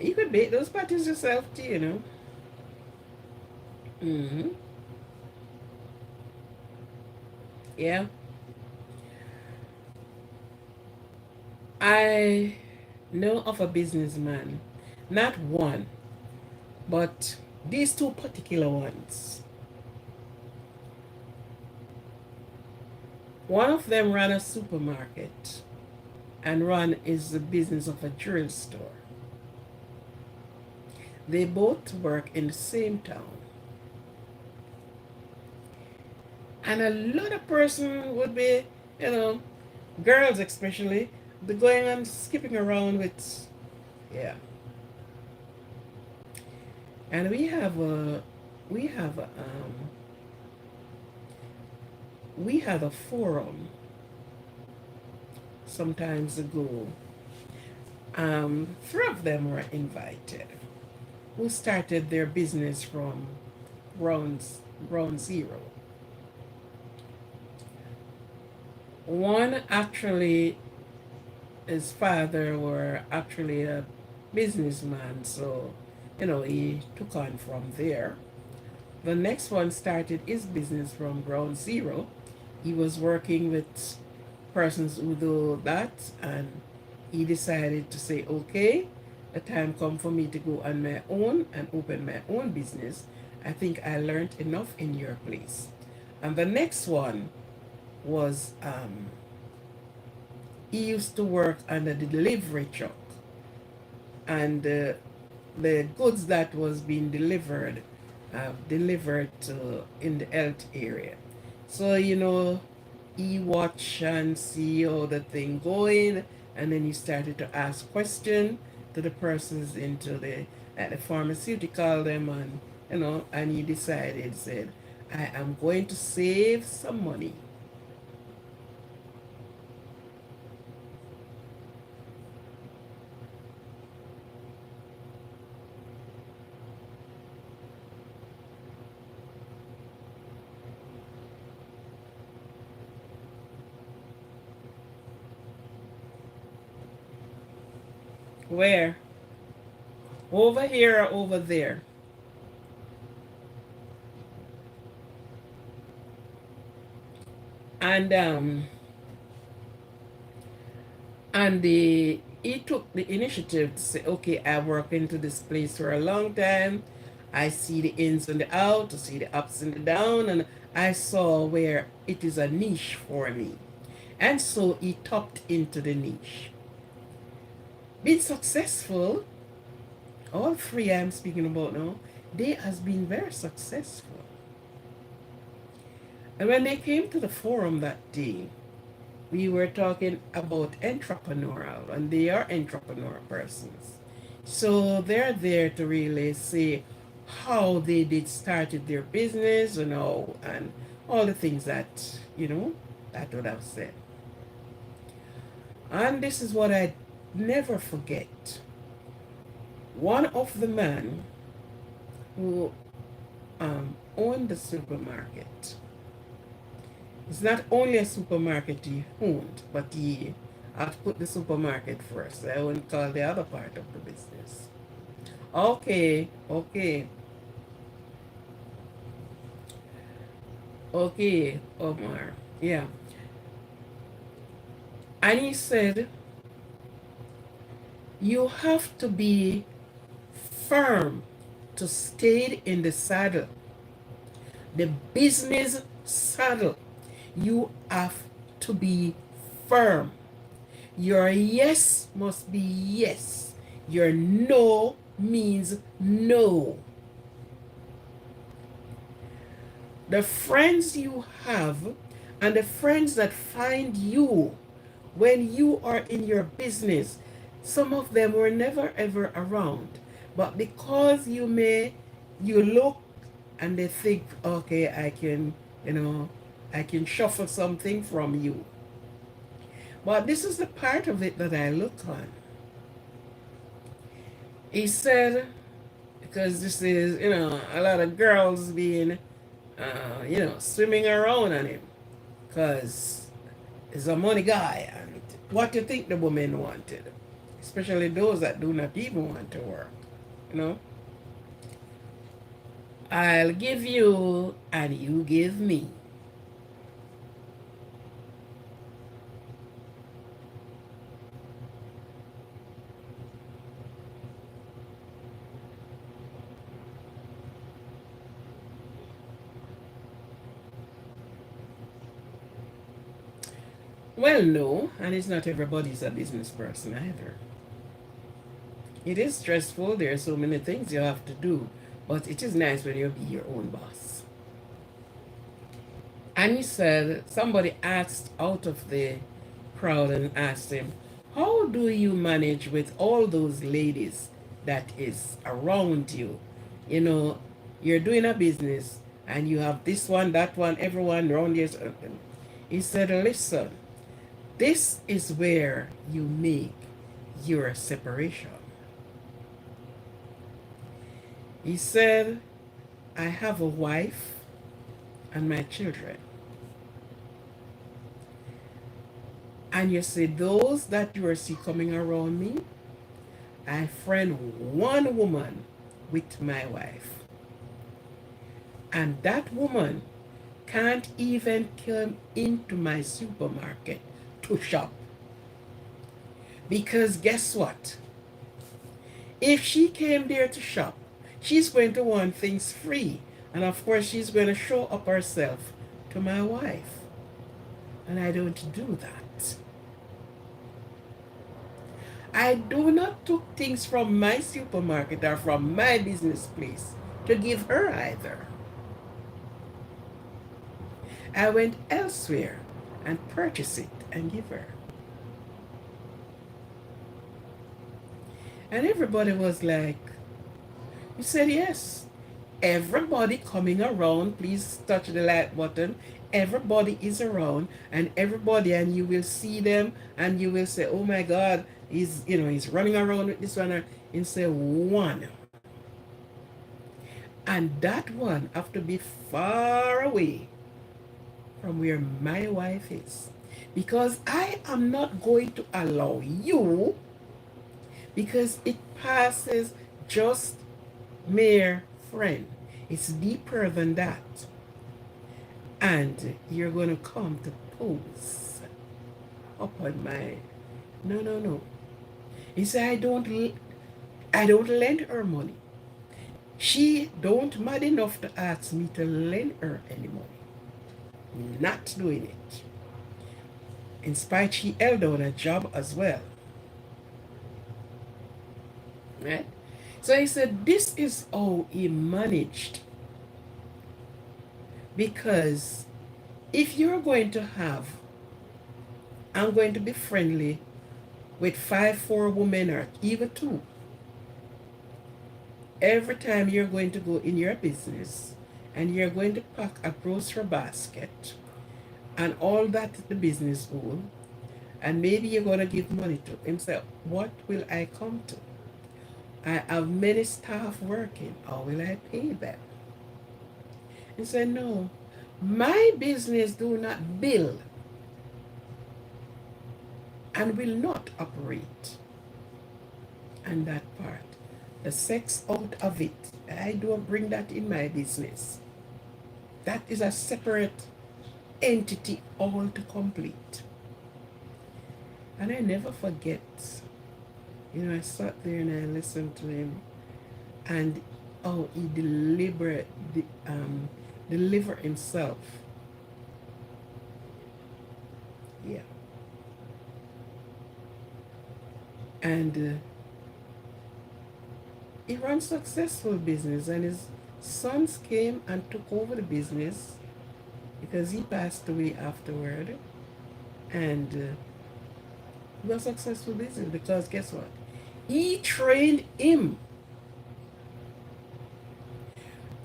You could bake those patties yourself too, you know. Mm-hmm. Yeah. I know of a businessman, not one, but these two particular ones. One of them ran a supermarket and run is the business of a jewelry store. They both work in the same town. And a lot of person would be, you know, girls especially, be going and skipping around with, yeah. And we have a, we had a forum sometimes ago. Three of them were invited, who started their business from ground, ground zero. One actually, his father were actually a businessman, so you know he took on from there. The next one started his business from ground zero. He was working with persons who do that, and he decided to say, okay, the time come for me to go on my own and open my own business. I think I learned enough in your place. And the next one was he used to work on the delivery truck, and the goods that was being delivered to in the health area. So you know, he watch and see how the thing going, and then he started to ask question to the persons into the at the pharmaceutical them, and you know, and he decided said, I am going to save some money. Where? Over here or over there? And he took the initiative to say, okay, I work into this place for a long time. I see the ins and the outs, I see the ups and the down, and I saw where it is a niche for me. And so he tapped into the niche. Been successful, all three I'm speaking about now, they has been very successful. And when they came to the forum that day, we were talking about entrepreneurial, and they are entrepreneur persons. So they're there to really say how they did started their business and all the things that, you know, that would have said. And this is what I never forget. One of the men who owned the supermarket, it's not only a supermarket he owned, but he had put the supermarket first. I wouldn't call the other part of the business. Okay, okay, okay, Omar. Yeah. And he said, you have to be firm to stay in the saddle, the business saddle. You have to be firm. Your yes must be yes. Your no means no. The friends you have and the friends that find you when you are in your business, some of them were never ever around. But because you look and they think, okay, you know, I can shuffle something from you. But this is the part of it that I look on. He said, because this is, you know, a lot of girls being, you know, swimming around on him because he's a money guy. And what do you think the woman wanted? especially those that do not even want to work. You know, I'll give you and you give me. Well, no, and it's not everybody's a business person either. It is stressful. There are so many things you have to do, but it is nice when you be your own boss. And he said, somebody asked out of the crowd and asked him, how do you manage with all those ladies that is around you? You know, you're doing a business and you have this one, that one, everyone around you. He said, listen, this is where you make your separation. He said, I have a wife and my children. And you see, those that you see coming around me, I friend one woman with my wife. And that woman can't even come into my supermarket to shop. Because guess what? If she came there to shop, she's going to want things free. And of course, she's going to show up herself to my wife. And I don't do that. I do not take things from my supermarket or from my business place to give her either. I went elsewhere and purchased it and give her. And everybody was like, you said yes. Everybody coming around, please touch the like button. Everybody is around and everybody, and you will see them and you will say, oh my God, he's running around with this one, and say one. And that one have to be far away from where my wife is. Because I am not going to allow you, because it passes just mere friend. It's deeper than that. And you're going to come to pose upon my... No, no, no. He said, I don't lend her money. She don't mad enough to ask me to lend her any money. Not doing it. In spite, she held down a job as well. Right? So he said, this is how he managed. Because if you're going to have, I'm going to be friendly with 4 women or even 2. Every time you're going to go in your business and you're going to pack a grocery basket and all that the business own, and maybe you're going to give money to himself, what will I come to? I have many staff working. How will I pay them? He said, no, my business do not bill and will not operate. And that part, the sex out of it, I don't bring that in my business. That is a separate entity all to complete. And I never forget, I sat there and I listened to him, and how he deliver himself. Yeah. And he ran successful business, and his sons came and took over the business because he passed away afterward. And it was a successful business because guess what? He trained him.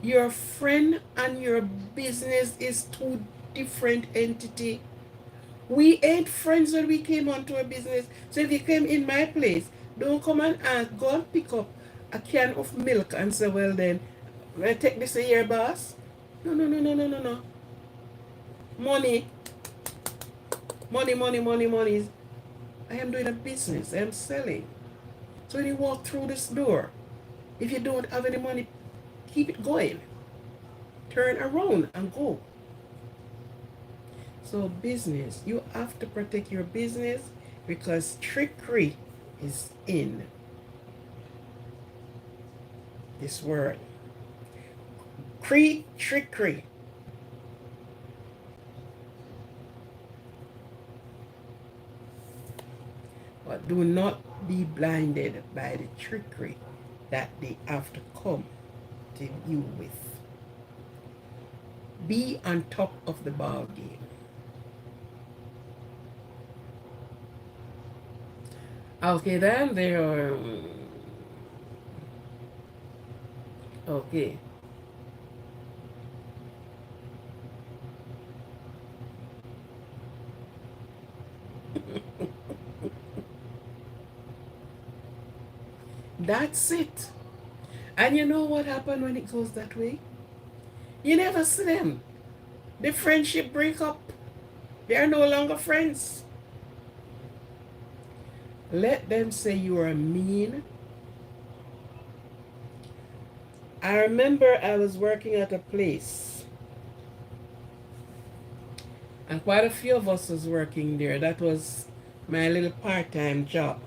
Your friend and your business is 2 different entities. We ain't friends when we came onto a business. So if you came in my place, don't come and ask, go and pick up a can of milk and say, well then, I take this here, boss. No, no, no, no, no, no, no. Money. Money, money, money, money. I am doing a business. I am selling. So when you walk through this door, if you don't have any money, keep it going. Turn around and go. So business, you have to protect your business because trickery is in this word. Trickery. But do not be blinded by the trickery that they have to come to you with. Be on top of the ball game. Okay, then there are. Okay. That's it. And you know what happened when it goes that way? You never see them. The friendship break up. They are no longer friends. Let them say you are mean. I remember I was working at a place, and quite a few of us was working there. That was my little part-time job.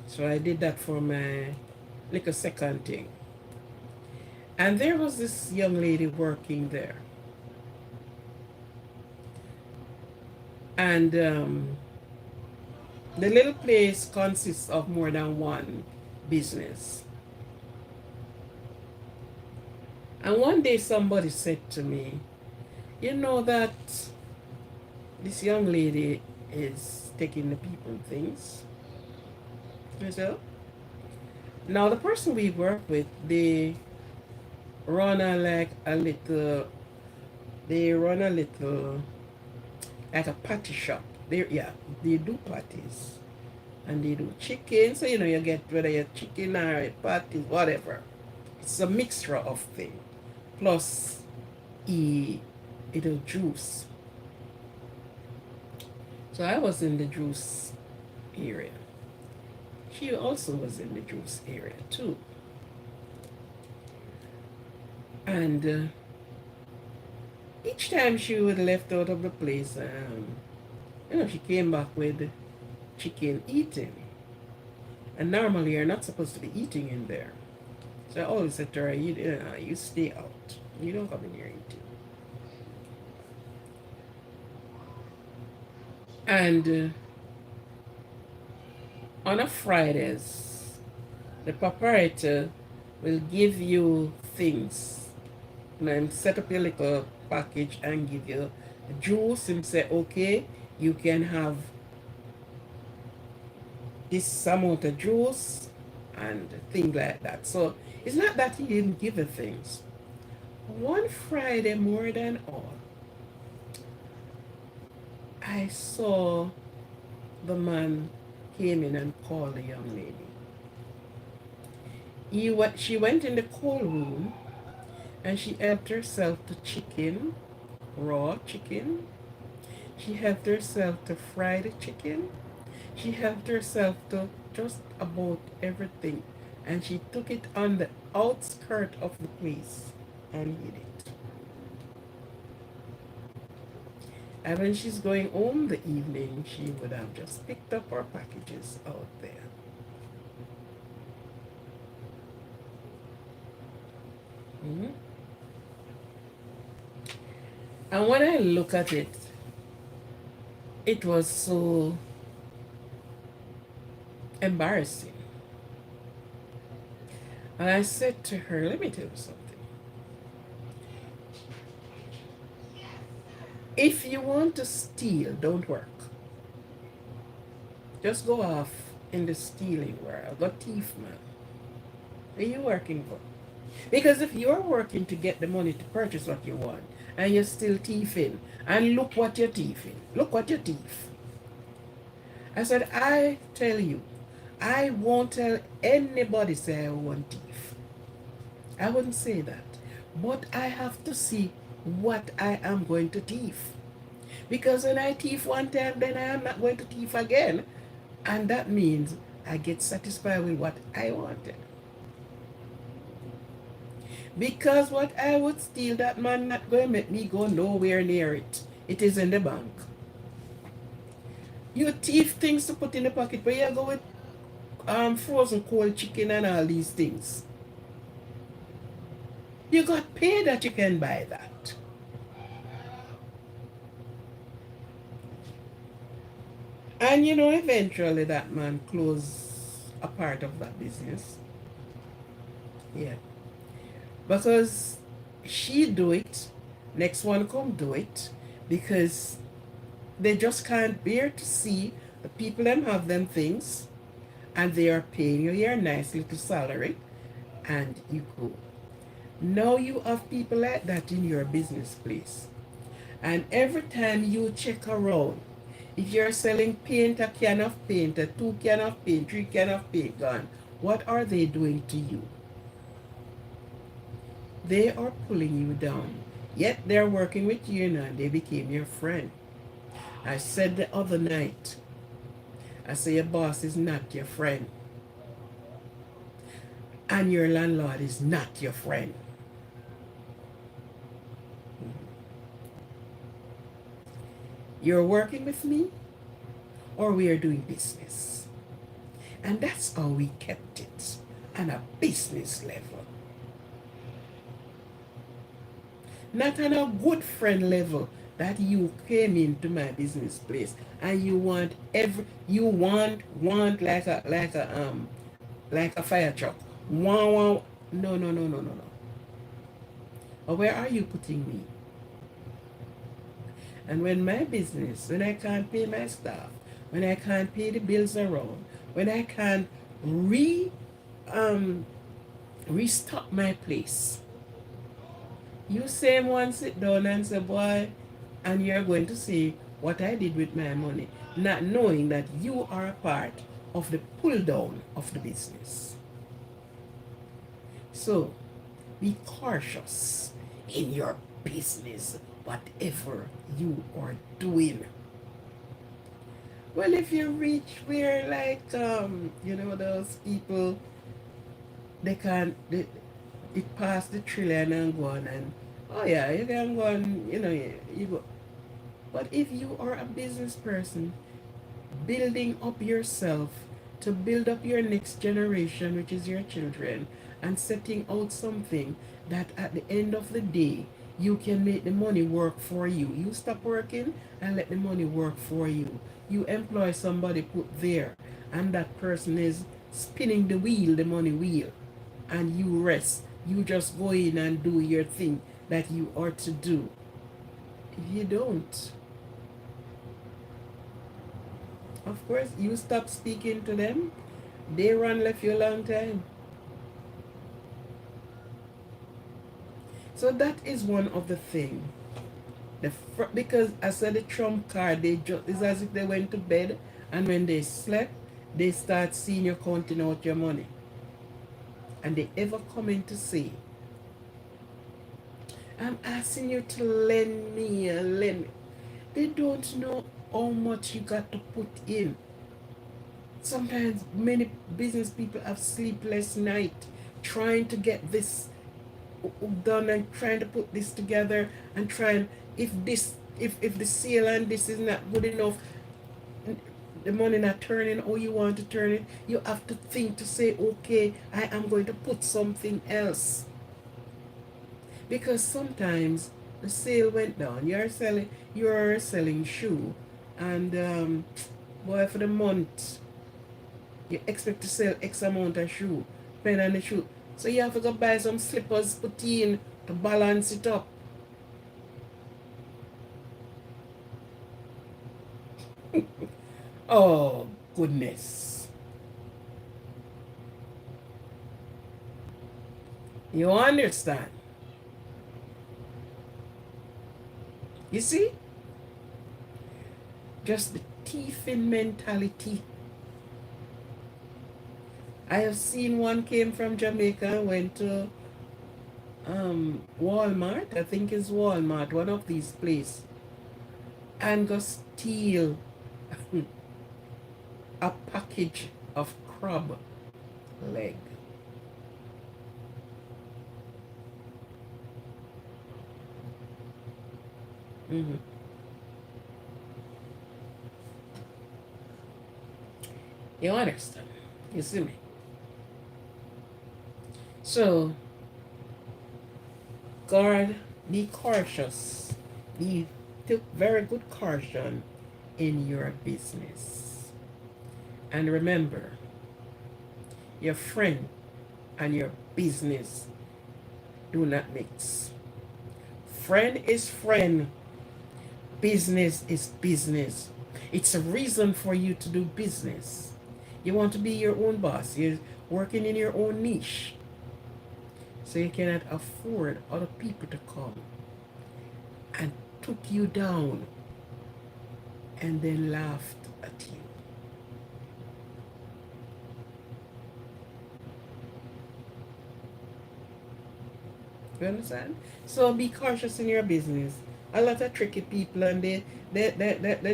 So I did that for my little second thing. And there was this young lady working there. And the little place consists of more than one business. And one day somebody said to me, you know that this young lady is taking the people things. I said, now the person we work with, run a like a little, they run a little, like a patty shop. They do patties. And they do chicken, so you get whether you're chicken or patties, whatever. It's a mixture of things. Plus, it'll juice. So I was in the juice area. She also was in the juice area too. And each time she would left out of the place, she came back with chicken eating. And normally you're not supposed to be eating in there. So I always said to her, you stay out. You don't come in here eating. And on a Fridays, the proprietor will give you things. Set up your little package and give you juice and say, okay, you can have this amount of juice and things like that. So it's not that he didn't give her things. One Friday, more than all, I saw the man came in and called the young lady. She went in the cold room and she helped herself to chicken, raw chicken. She helped herself to fry the chicken. She helped herself to just about everything. And she took it on the outskirt of the place and hid it. And when she's going home the evening, she would have just picked up her packages out there. Mm-hmm. And when I look at it, it was so embarrassing. And I said to her, let me tell you something. If you want to steal, don't work. Just go off in the stealing world. Go thief, man. What are you working for? Because if you're working to get the money to purchase what you want, and you're still thieving, and look what you're thieving. Look what you thief. I said, I tell you, I won't tell anybody say I want thief. I wouldn't say that. But I have to see what I am going to thief. Because when I thief one time, then I am not going to thief again. And that means I get satisfied with what I wanted. Because what I would steal, that man not going to make me go nowhere near it. It is in the bank. You thief things to put in the pocket, but you go with frozen cold chicken and all these things. You got paid that you can buy that. And eventually that man closed a part of that business. Yeah. Because she do it, next one come do it, because they just can't bear to see the people them have them things, and they are paying you your nice little salary, and you go. Now you have people like that in your business place. And every time you check around, if you're selling paint, a can of paint, a 2 can of paint, 3 can of paint gone, what are they doing to you? They are pulling you down. Yet they're working with you now. They became your friend. I said the other night, I say your boss is not your friend. And your landlord is not your friend. You're working with me, or we are doing business. And that's how we kept it on a business level. Not on a good friend level that you came into my business place and you want like a fire truck. No, no, no, no, no, no. Or where are you putting me? And when I can't pay my staff, when I can't pay the bills around, when I can't um restock my place, you same one sit down and say, boy, and you're going to see what I did with my money, not knowing that you are a part of the pull down of the business. So be cautious in your business, whatever you are doing. Well, if you reach where those people, they can't they, it past the trillion and go on, and oh yeah, you can go on, you go. But if you are a business person building up yourself to build up your next generation, which is your children, and setting out something that at the end of the day you can make the money work for you. You stop working and let the money work for you. You employ somebody put there, and that person is spinning the wheel, the money wheel, and you rest. You just go in and do your thing that you ought to do. If you don't, of course, you stop speaking to them, they run left you a long time. So that is one of the things. Because I said the trump card, it's as if they went to bed, and when they slept, they start seeing you counting out your money. And they ever come in to say, I'm asking you to lend me. They don't know how much you got to put in. Sometimes many business people have sleepless night trying to get this done and trying to put this together and trying, if the sale and this is not good enough, the money not turning how you want to turn it, you have to think to say, okay, I am going to put something else. Because sometimes the sale went down, you're selling shoe, and boy, for the month you expect to sell X amount of shoe, depending on the shoe. So you have to go buy some slippers, put in to balance it up. Oh, goodness. You understand? You see? Just the thieving mentality. I have seen one came from Jamaica, went to Walmart, I think it's Walmart, one of these places, and go steal a package of crab leg. Mm-hmm. You understand? You see me? So, guard, be cautious. Be Take very good caution in your business. And remember, your friend and your business do not mix. Friend is friend, business is business. It's a reason for you to do business. You want to be your own boss. You're working in your own niche. So you cannot afford other people to come and took you down and then laughed at you. You understand? So be cautious in your business. A lot of tricky people and they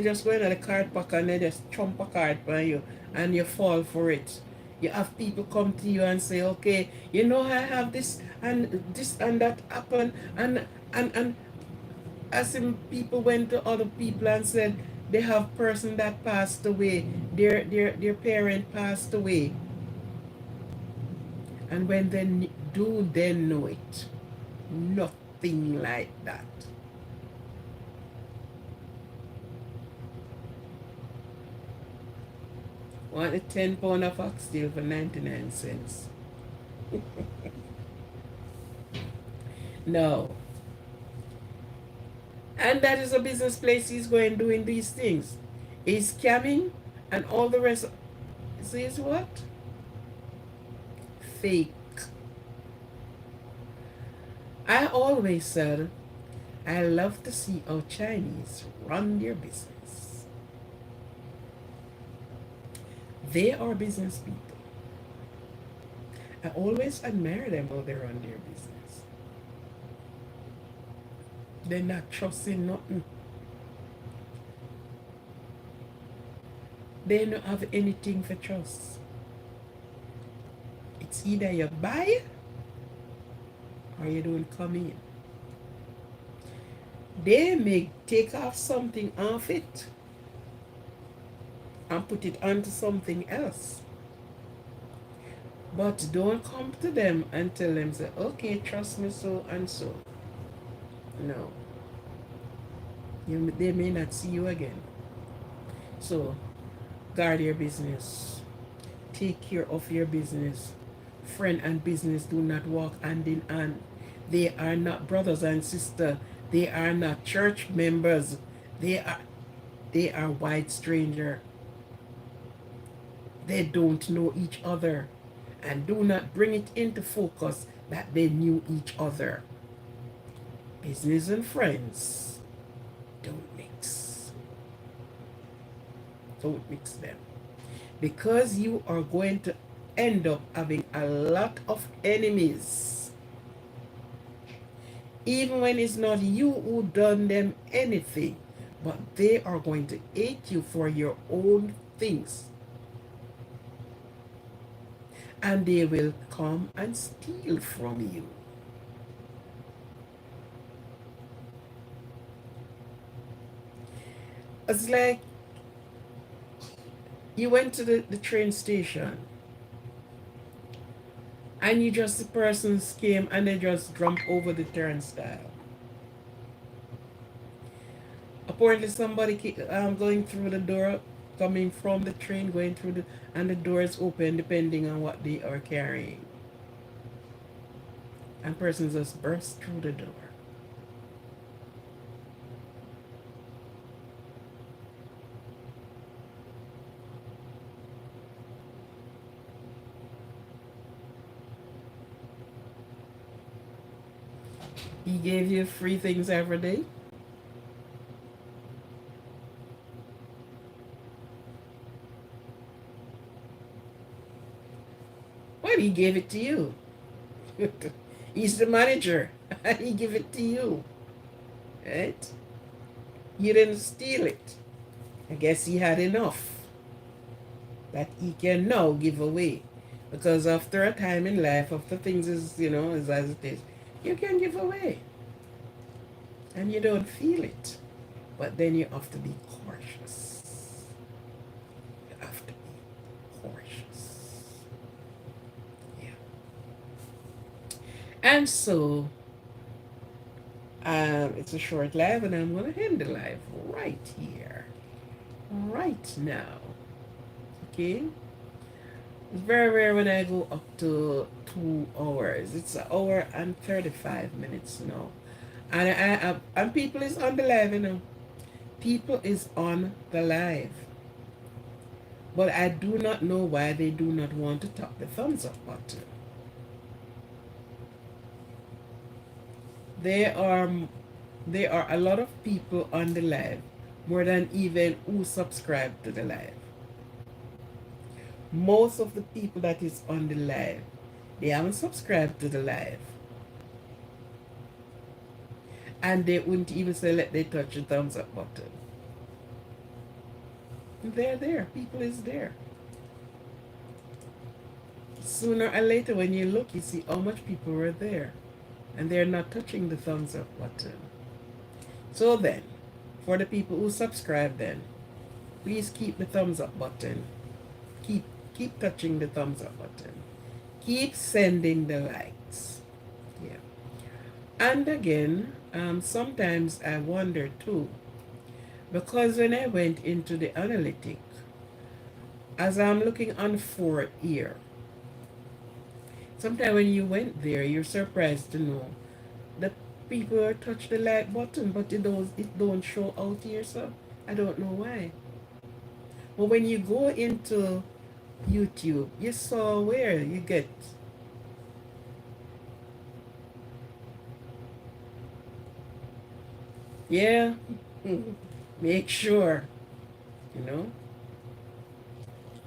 just go into the card pack and they just trump a card for you and you fall for it. You have people come to you and say, okay, you know I have this and that happen and as in people went to other people and said they have person that passed away, their parent passed away. And when they do they know it? Nothing like that. Want a 10 pound of oxtail for 99 cents. No. And that is a business place he's going doing these things. He's scamming and all the rest. Says what? Fake. I always said I love to see how Chinese run their business. They are business people. I always admire them how they run their business. They're not trusting nothing. They don't have anything for trust. It's either you buy or you don't come in. They may take off something off it and put it onto something else. But don't come to them and tell them, say, okay, trust me so and so. No. They may not see you again. So, guard your business. Take care of your business. Friend and business do not walk hand in hand. They are not brothers and sisters. They are not church members. They are white stranger. They don't know each other. And do not bring it into focus that they knew each other. Business and friends don't mix. Don't mix them. Because you are going to end up having a lot of enemies. Even when it's not you who done them anything, but they are going to hate you for your own things. And they will come and steal from you. It's like you went to the train station and you just, the persons came and they just jumped over the turnstile. Apparently somebody going through the door, coming from the train, going through and the door is open depending on what they are carrying. And persons just burst through the door. He gave you free things every day. Well, he gave it to you. He's the manager. He gave it to you. Right? You didn't steal it. I guess he had enough. that he can now give away. Because after a time in life, after things is, is as it is, you can give away. And you don't feel it. But then you have to be cautious. You have to be cautious. Yeah. And so, it's a short live, and I'm going to end the live right here, right now. Okay? It's very rare when I go up to 2 hours. It's an hour and 35 minutes now. And and people is on the live, People is on the live. But I do not know why they do not want to tap the thumbs up button. There are there are a lot of people on the live, more than even who subscribe to the live. Most of the people that is on the live, they haven't subscribed to the live. And they wouldn't even say let they touch the thumbs up button. They're there. People is there. Sooner or later, when you look, you see how much people were there. And they're not touching the thumbs up button. So then, for the people who subscribe then, please keep the thumbs up button. Keep keep touching the thumbs up button. Keep sending the likes. Yeah. And again, sometimes I wonder too, because when I went into the analytic, as I'm looking on 4 here, sometimes when you went there, you're surprised to know that people touch the like button, but it don't show out here, so I don't know why. But when you go into YouTube, you saw where you get, yeah, make sure, you know.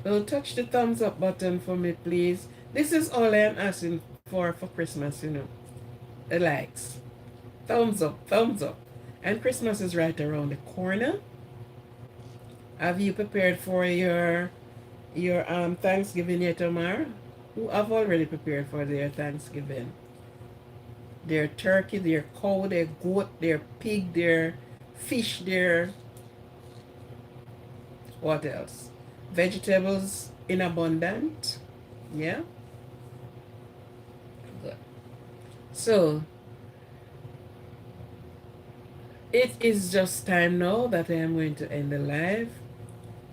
So touch the thumbs up button for me, please. This is all I'm asking for Christmas. The likes. Thumbs up, thumbs up. And Christmas is right around the corner. Have you prepared for your Thanksgiving yet, Omar? Who have already prepared for their Thanksgiving? Their turkey, their cow, their goat, their pig, their fish, their what else? Vegetables in abundance. Yeah. Good. So it is just time now that I am going to end the live.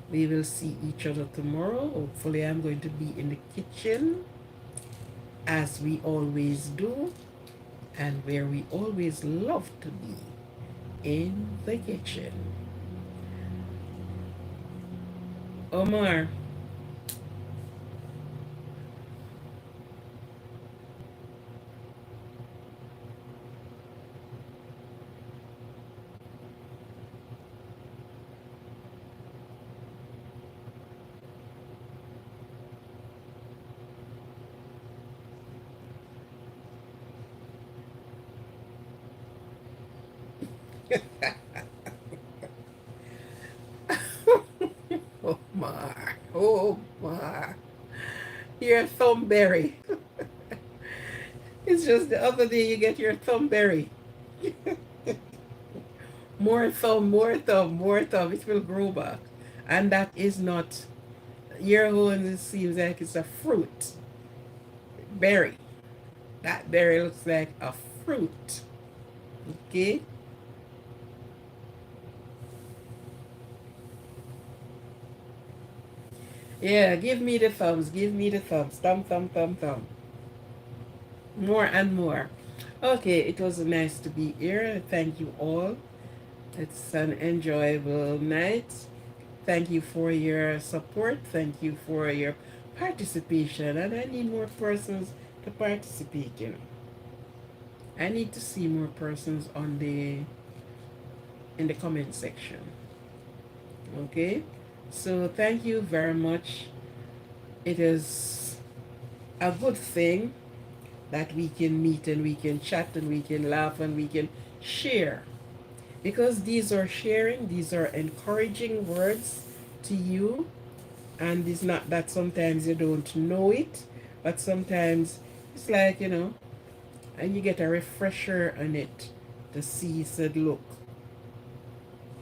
We will see each other tomorrow. Hopefully, I'm going to be in the kitchen as we always do, and where we always love to be, in the kitchen. Omar. Omar. Omar. Your thumbberry. It's just the other day you get your thumbberry. More thumb, more thumb, more thumb. It will grow back. And that is not, your own, it seems like it's a fruit. Berry. That berry looks like a fruit. Okay? Yeah, give me the thumbs. Give me the thumbs. Thumb, thumb, thumb, thumb. More and more. Okay, it was nice to be here. Thank you all. It's an enjoyable night. Thank you for your support. Thank you for your participation. And I need more persons to participate. I need to see more persons in the comment section. Okay? So thank you very much. It is a good thing that we can meet and we can chat and we can laugh and we can share. Because these are sharing, these are encouraging words to you. And it's not that sometimes you don't know it, but sometimes it's like, and you get a refresher on it to see, said, look,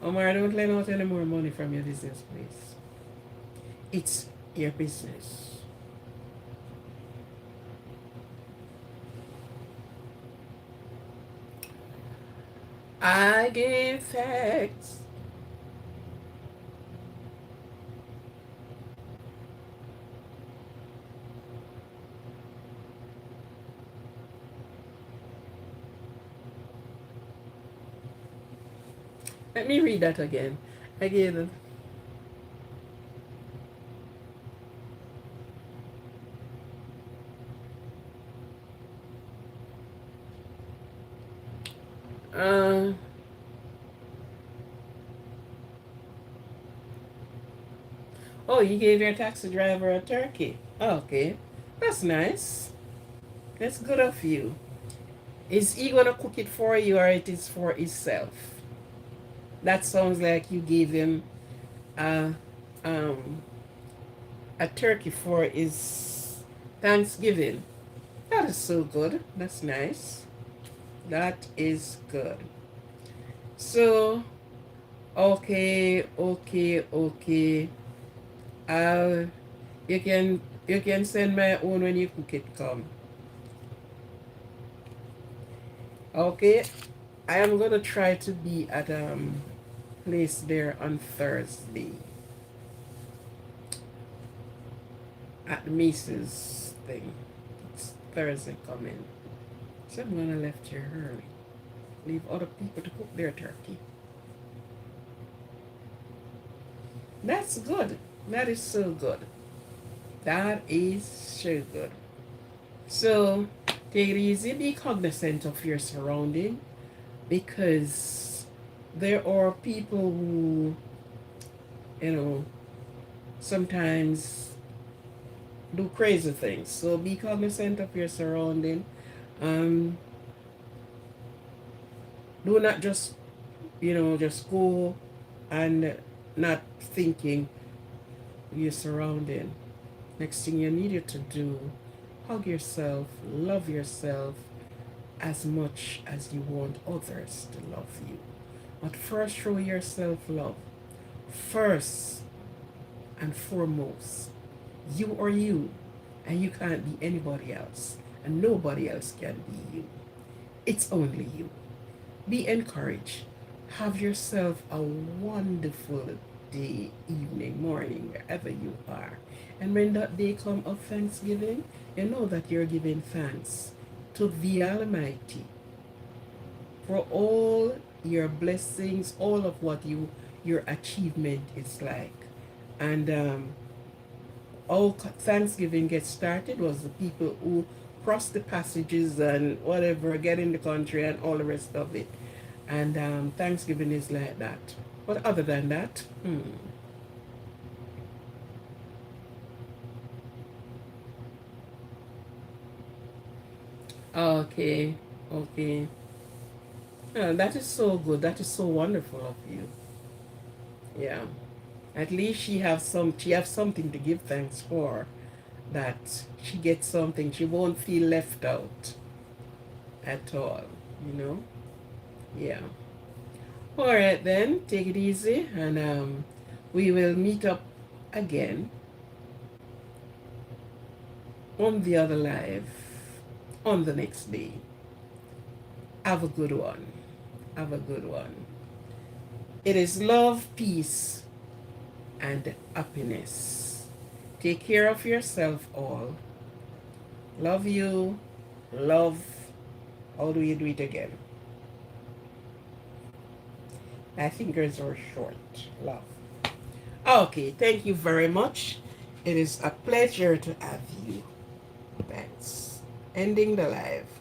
Omar, don't lend out any more money from your business, please. It's your business. I give thanks. Let me read that again. Again. Uh, oh, you gave your taxi driver a turkey. Okay. That's nice. That's good of you. Is he gonna cook it for you or it is for himself? That sounds like you gave him a um a turkey for his Thanksgiving. That is so good. That's nice. That is good. So okay, okay, okay. Uh you can send my own when you cook it come. Okay. I am gonna try to be at place there on Thursday at the Macy's thing. It's Thursday coming. So I'm gonna left here early. Leave other people to cook their turkey. That's good. That is so good. That is so good. So take it easy, be cognizant of your surrounding because there are people who, you know, sometimes do crazy things. So be cognizant of your surrounding. Um, do not just go and not thinking your surrounding. Next thing you need to do, hug yourself, love yourself as much as you want others to love you. But first, show yourself love. First and foremost, you are you, and you can't be anybody else, and nobody else can be you. It's only you. Be encouraged. Have yourself a wonderful day, evening, morning, wherever you are. And when that day comes of Thanksgiving, you know that you're giving thanks to the Almighty for all your blessings, all of what your achievement is like. And all Thanksgiving gets started was the people who cross the passages and whatever, get in the country and all the rest of it. And Thanksgiving is like that. But other than that, okay, okay. That is so good. That is so wonderful of you. Yeah. At least she have something to give thanks for. That she gets something. She won't feel left out at all. You know? Yeah. All right then. Take it easy, and we will meet up again on the other live on the next day. Have a good one. Have a good one. It is love, peace, and happiness. Take care of yourself all. Love you. Love. How do you do it again? My fingers are short. Love. Okay, thank you very much. It is a pleasure to have you. Thanks. Ending the live.